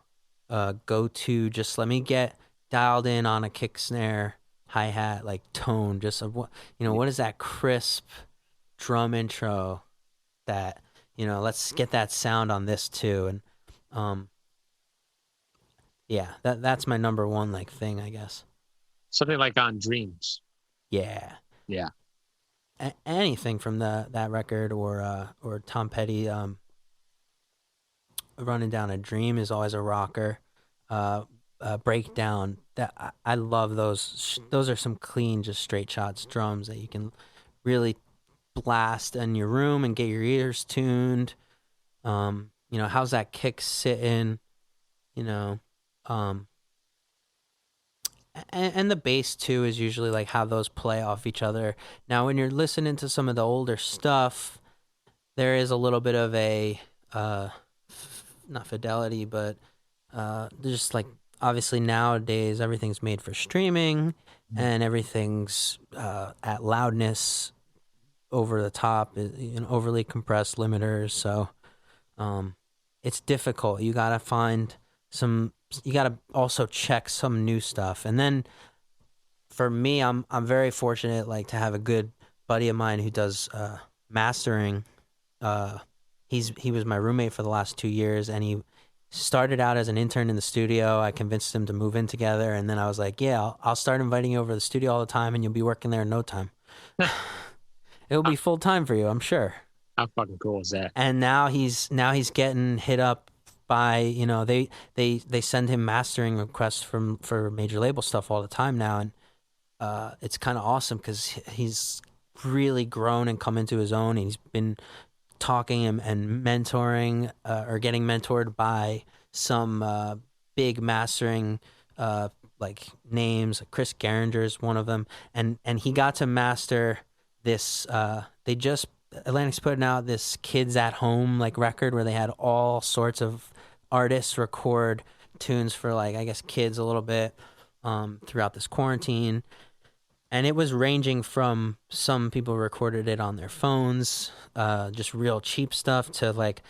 go-to. Just let me get dialed in on a kick snare, hi-hat, like tone, just of what is that crisp drum intro that let's get that sound on this too. And yeah, that's my number one like thing, I guess.
Something like on Dreams.
Yeah Anything from that record or Tom Petty. Running Down a Dream is always a rocker. Breakdown, that I love those. Those are some clean, just straight shots drums that you can really blast in your room and get your ears tuned. How's that kick sitting? And the bass too is usually like how those play off each other. Now, when you're listening to some of the older stuff, there is a little bit of a not fidelity, but just like obviously nowadays everything's made for streaming and everything's at loudness over the top, overly compressed limiters. So it's difficult. You gotta find you gotta also check some new stuff. And then for me, I'm very fortunate like to have a good buddy of mine who does mastering. He was my roommate for the last 2 years, and he started out as an intern in the studio. I convinced him to move in together, and then I was like, yeah, I'll start inviting you over to the studio all the time, and you'll be working there in no time. It'll be full time for you, I'm sure.
How fucking cool is that?
And now he's getting hit up by, they send him mastering requests for major label stuff all the time now, and it's kind of awesome because he's really grown and come into his own. He's been talking and mentoring or getting mentored by some big mastering like names. Chris Gehringer is one of them, and he got to master this. Atlantic's putting out this Kids at Home like record where they had all sorts of artists record tunes for like, I guess, kids a little bit throughout this quarantine. And it was ranging from some people recorded it on their phones, just real cheap stuff, to like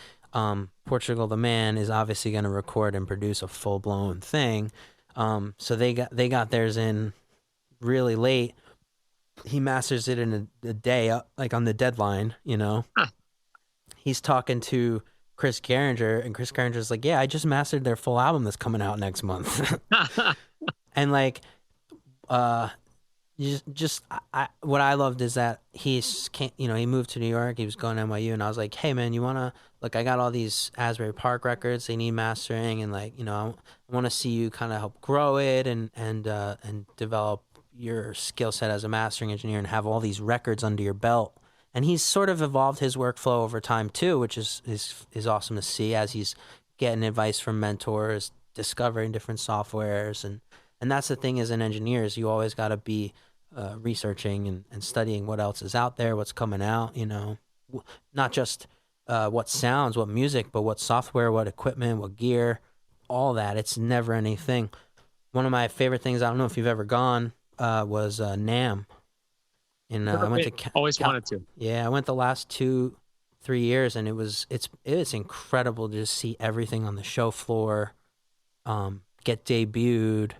Portugal the Man is obviously going to record and produce a full blown thing. So they got theirs in really late. He masters it in a day, like on the deadline.
Huh.
He's talking to Chris Gehringer, and Chris Gehringer's like, "Yeah, I just mastered their full album that's coming out next month." And like, what I loved is that he moved to New York. He was going to NYU, and I was like, "Hey man, you wanna look? I got all these Asbury Park records. They need mastering, and like, I want to see you kind of help grow it and develop your skill set as a mastering engineer and have all these records under your belt." And he's sort of evolved his workflow over time too, which is awesome to see as he's getting advice from mentors, discovering different softwares, and that's the thing as an engineer is you always got to be researching and studying what else is out there, what's coming out, not just what sounds, what music, but what software, what equipment, what gear, all that. It's never anything. One of my favorite things, I don't know if you've ever gone, was NAMM. And I went to
always wanted to.
Yeah, I went the last 2-3 years, and it's incredible to just see everything on the show floor, get debuted,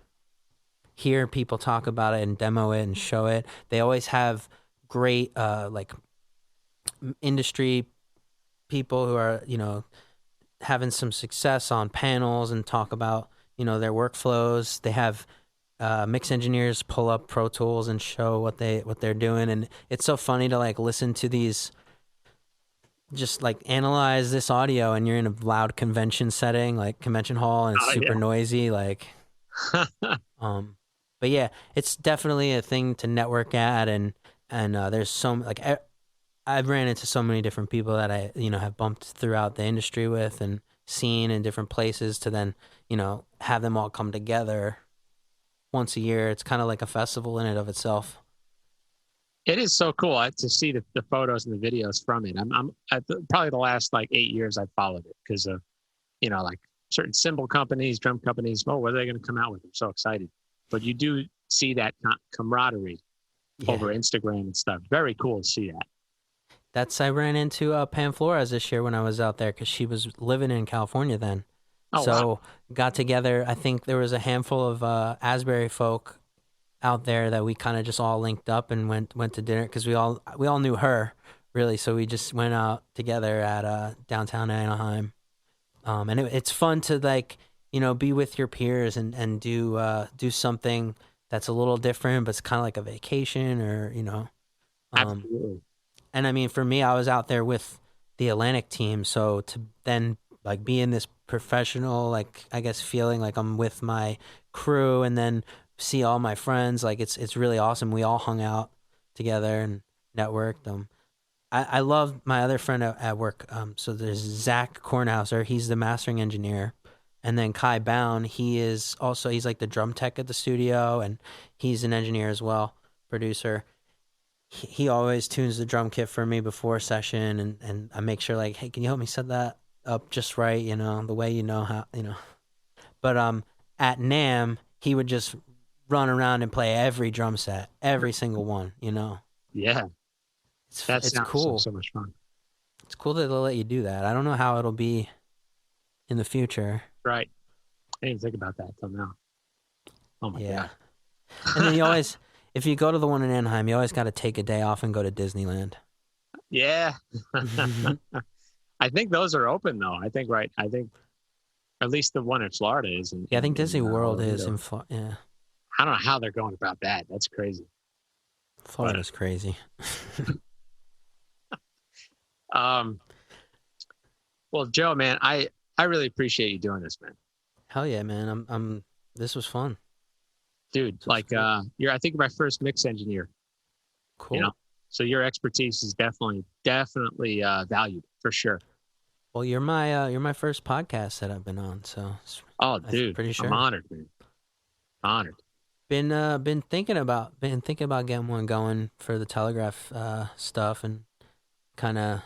hear people talk about it and demo it and show it. They always have great like industry people who are having some success on panels and talk about, their workflows. They have mix engineers pull up Pro Tools and show what they're doing, and it's so funny to like listen to these, just like analyze this audio, and you're in a loud convention setting, like convention hall, and it's super noisy, like but yeah, it's definitely a thing to network at, and there's so like I've ran into so many different people that I have bumped throughout the industry with and seen in different places, to then have them all come together once a year. It's kind of like a festival in and of itself.
It is so cool to see the photos and the videos from it. I'm probably the last like 8 years I've followed it because of like certain cymbal companies, drum companies. Oh, what are they going to come out with? I'm so excited. But you do see that camaraderie over Instagram and stuff. Very cool to see that.
I ran into Pam Flores this year when I was out there, because she was living in California then.
Oh,
so
wow.
Got together. I think there was a handful of Asbury folk out there that we kind of just all linked up and went to dinner, because we all knew her, really. So we just went out together at downtown Anaheim, and it's fun to like be with your peers and do something that's a little different, but it's kind of like a vacation, or
Absolutely.
And I mean, for me, I was out there with the Atlantic team, so to then like be in this professional, like I guess feeling like I'm with my crew, and then see all my friends, like it's really awesome. We all hung out together and networked. I love my other friend at work. So there's Zach Kornhauser, he's the mastering engineer, and then Kai Bound, he's like the drum tech at the studio, and he's an engineer as well, producer. He always tunes the drum kit for me before session, and I make sure, like, hey, can you help me set that up just right, the way how. But at NAMM, he would just run around and play every drum set, every single one,
Yeah.
It's cool.
So much fun.
It's cool that they'll let you do that. I don't know how it'll be in the future.
Right. I didn't think about that till now. Oh my God.
And then you always, if you go to the one in Anaheim, you always got to take a day off and go to Disneyland.
Yeah. I think those are open though. I think at least the one in Florida isn't.
Yeah, I think Disney World is in Florida. Yeah.
I don't know how they're going about that. That's crazy.
Florida's crazy.
Well, Joe, man, I really appreciate you doing this, man.
Hell yeah, man. This was fun.
Dude, like I think you're my first mix engineer.
Cool.
So your expertise is definitely valued for sure.
Well, you're my first podcast that I've been on, so
dude,
pretty sure.
I'm honored, man. Honored.
Been thinking about getting one going for the Telegraph stuff, and kind of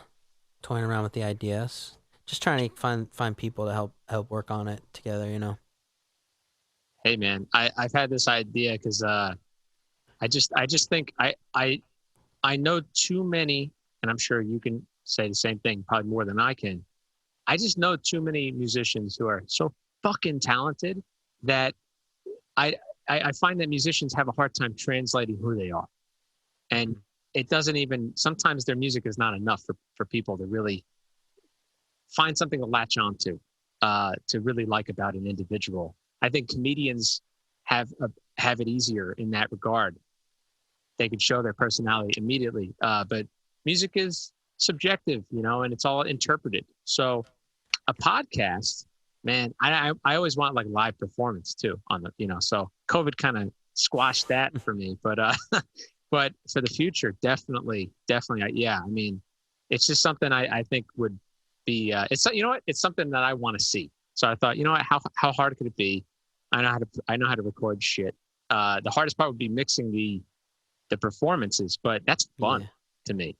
toying around with the ideas. Just trying to find people to help work on it together,
Hey man, I've had this idea because I just think I know too many, and I'm sure you can say the same thing, probably more than I can. I just know too many musicians who are so fucking talented that I find that musicians have a hard time translating who they are. And it doesn't even, sometimes their music is not enough for people to really find something to latch onto, to really like about an individual. I think comedians have it easier in that regard. They could show their personality immediately. But music is subjective, and it's all interpreted. So a podcast, man, I always want like live performance too on the, so COVID kind of squashed that for me, but but for the future, definitely. Yeah. I mean, it's just something I think would be, it's something that I want to see. So I thought, how hard could it be? I know how to record shit. The hardest part would be mixing the performances, but that's fun to me.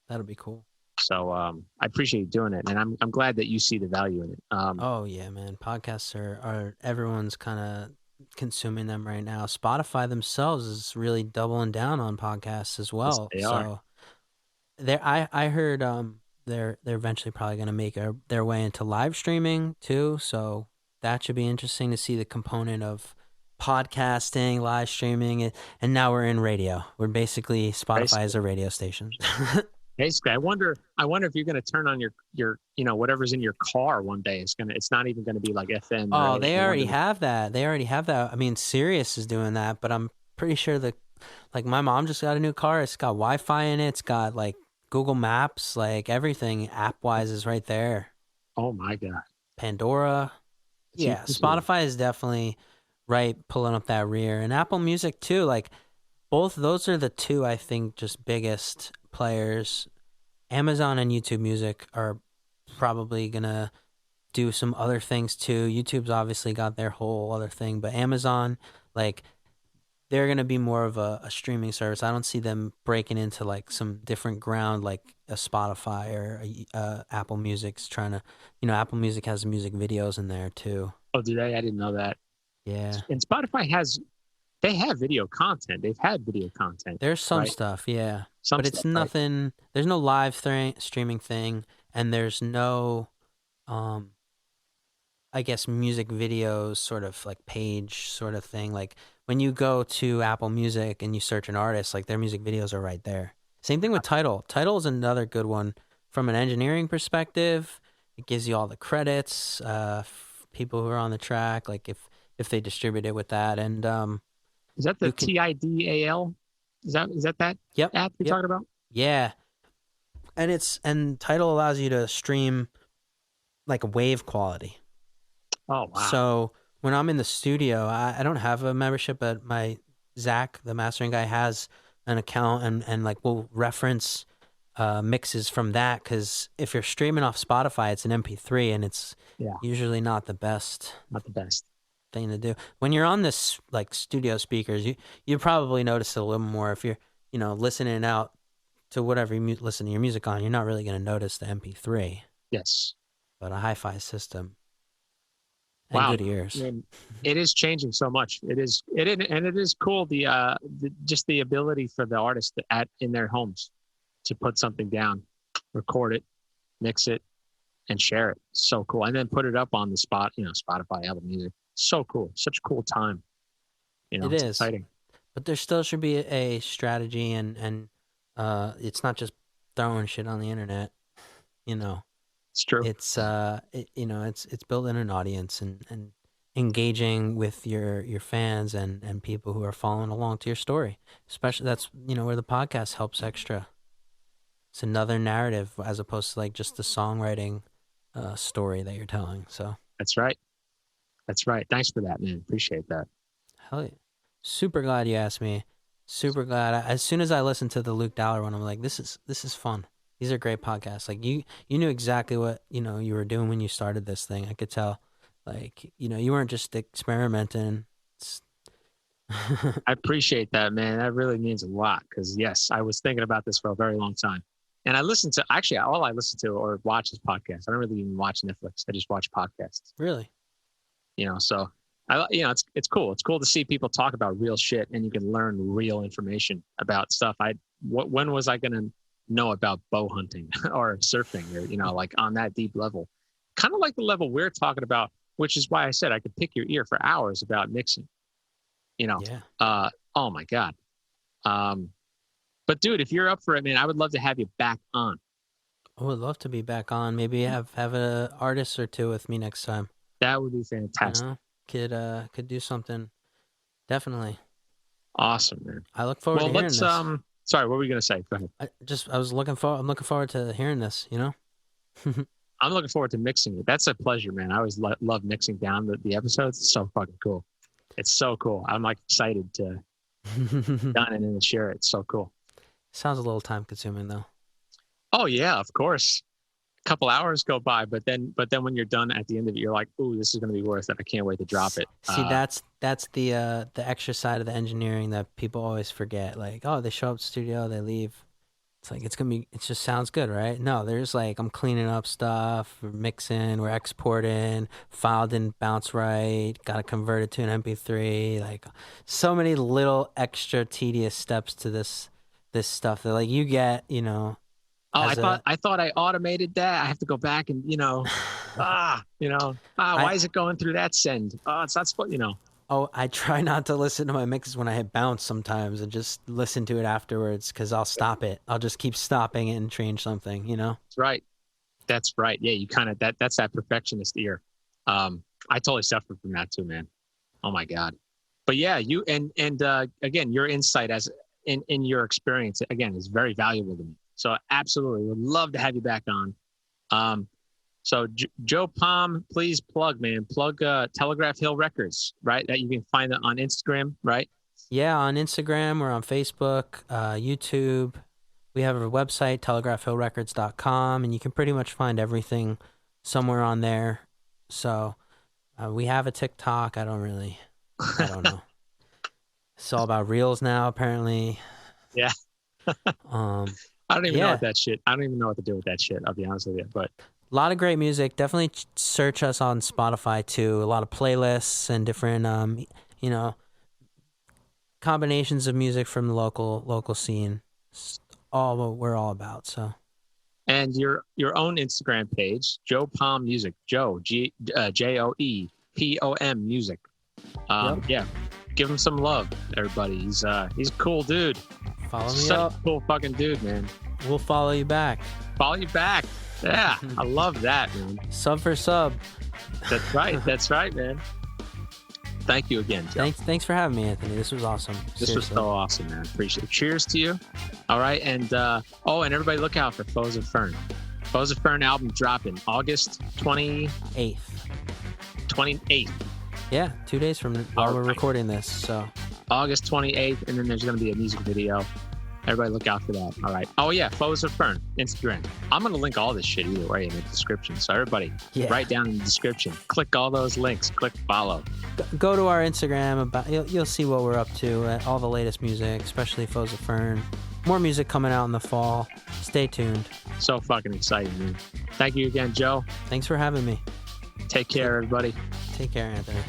That'll be cool.
So I appreciate you doing it, and I'm glad that you see the value in it.
Oh yeah, man. Podcasts are everyone's kind of consuming them right now. Spotify themselves is really doubling down on podcasts as well.
Yes, they are.
I heard they're eventually probably going to make their way into live streaming too. So that should be interesting to see the component of podcasting, live streaming, and now we're in radio. We're basically Spotify is a radio station.
Basically, I wonder if you're going to turn on your whatever's in your car one day. It's not even going to be like FM.
Oh,
or
they already have that. They already have that. I mean, Sirius is doing that, but I'm pretty sure like my mom just got a new car. It's got Wi-Fi in it. It's got like Google Maps, like everything app-wise is right there.
Oh my God.
Pandora. Yeah, Spotify is definitely right pulling up that rear. And Apple Music too. Like both those are the two I think just biggest players. Amazon and YouTube Music are probably gonna do some other things too. YouTube's obviously got their whole other thing, but Amazon, like they're gonna be more of a streaming service. I don't see them breaking into like some different ground like a Spotify or Apple Music's trying to. Apple Music has music videos in there too.
Oh, do they? I didn't know that.
Yeah.
And Spotify they have video content. They've had video content.
There's some
right?
stuff, yeah.
But
it's nothing. Right? There's no live streaming thing, and there's no, I guess music videos sort of like page sort of thing. Like when you go to Apple Music and you search an artist, like their music videos are right there. Same thing with Tidal. Tidal is another good one from an engineering perspective. It gives you all the credits, people who are on the track, like if they distribute it with that. And
is that the TIDAL? Is that
yep,
app you're talking about?
Yeah. And Tidal allows you to stream like a wave quality.
Oh wow.
So when I'm in the studio, I don't have a membership, but Zach, the mastering guy, has an account and like we'll reference mixes from that, because if you're streaming off Spotify, it's an MP3 and it's usually not the best thing to do. When you're on this like studio speakers, you probably notice it a little more. If you're listening out to whatever you listen to your music on, you're not really going to notice the MP3.
Yes,
but a hi-fi system. And
wow,
good ears.
I mean, it is changing so much. It is cool. Just the ability for the artist in their homes to put something down, record it, mix it, and share it. So cool. And then put it up on the Spotify, Apple Music. So cool. Such a cool time.
It
it's
is
exciting.
But there still should be a strategy, and it's not just throwing shit on the internet.
It's true.
It's it's building an audience and engaging with your fans and people who are following along to your story. Especially that's where the podcast helps extra. It's another narrative as opposed to like just the songwriting story that you're telling. So
that's right. Thanks for that, man. Appreciate that.
Hell yeah. Super glad you asked me. Super glad. As soon as I listened to the Luke Dowler one, I'm like, this is fun. These are great podcasts. Like you knew exactly what you were doing when you started this thing. I could tell. Like you weren't just experimenting.
I appreciate that, man. That really means a lot. Because yes, I was thinking about this for a very long time, and all I listen to or watch is podcasts. I don't really even watch Netflix. I just watch podcasts.
Really?
So it's cool. It's cool to see people talk about real shit, and you can learn real information about stuff. When was I going to know about bow hunting or surfing or like on that deep level, kind of like the level we're talking about, which is why I said I could pick your ear for hours about mixing. Oh my God. But dude, if you're up for it, man, I would love to have you back on.
I would love to be back on. Maybe have an artist or two with me next time.
That would be fantastic.
Could do something. Definitely.
Awesome, man.
I look forward to hearing this.
Sorry, what were you gonna say? Go ahead.
I'm looking forward to hearing this.
I'm looking forward to mixing it. That's a pleasure, man. I always love mixing down the episodes. It's so fucking cool. It's so cool. I'm like excited to done and then share it. It's so cool.
Sounds a little time consuming though.
Oh yeah, of course. A couple hours go by, but then when you're done at the end of it, you're like, "Ooh, this is going to be worth it. I can't wait to drop it."
See, that's the extra side of the engineering that people always forget. Like, oh, they show up to the studio, they leave. It's like it just sounds good, right? No, there's like I'm cleaning up stuff, we're mixing, we're exporting, file didn't bounce right, got to convert it to an MP3. Like, so many little extra tedious steps to this stuff that like you get,
Oh, I thought I automated that. I have to go back and why is it going through that send? Oh, it's not supposed,
Oh, I try not to listen to my mixes when I hit bounce sometimes, and just listen to it afterwards, because I'll stop it. I'll just keep stopping it and change something, you know?
That's right. That's right. Yeah, you kind of that's that perfectionist ear. I totally suffer from that too, man. Oh my God. But yeah, you and again, your insight as in your experience again is very valuable to me. So absolutely would love to have you back on. So Joe Palm, please plug Telegraph Hill Records, right? That you can find on Instagram, right?
Yeah, on Instagram, we're on Facebook, YouTube. We have our website, telegraphhillrecords.com, and you can pretty much find everything somewhere on there. So we have a TikTok. I don't know. It's all about reels now, apparently.
Yeah. I don't even know what that shit. I don't even know what to do with that shit. I'll be honest with you, but
a lot of great music. Definitely search us on Spotify too. A lot of playlists and different, combinations of music from the local scene. It's all what we're all about. So,
and your own Instagram page, Joe Palm Music. Joe JoePom Music.
Yep.
Yeah, give him some love, everybody. He's a cool dude.
Follow me
Such
up.
a cool fucking dude, man.
We'll follow you back.
Follow you back. Yeah, I love that, man.
Sub for sub.
That's right. That's right, man. Thank you again, Joe.
Thanks for having me, Anthony. This was awesome.
This was so awesome, man. Appreciate it. Cheers to you. All right, and and everybody look out for Foes of Fern. Foes of Fern album dropping August 28th. 28th.
Yeah, 2 days from while we're recording this. So
August 28th, and then there's going to be a music video. Everybody look out for that. All right. Oh, yeah. Foes of Fern, Instagram. I'm going to link all this shit either way in the description. So everybody, write down in the description. Click all those links. Click follow.
Go to our Instagram. You'll see what we're up to. All the latest music, especially Foes of Fern. More music coming out in the fall. Stay tuned.
So fucking exciting, man. Thank you again, Joe.
Thanks for having me.
Take care, everybody.
Take care, Anthony.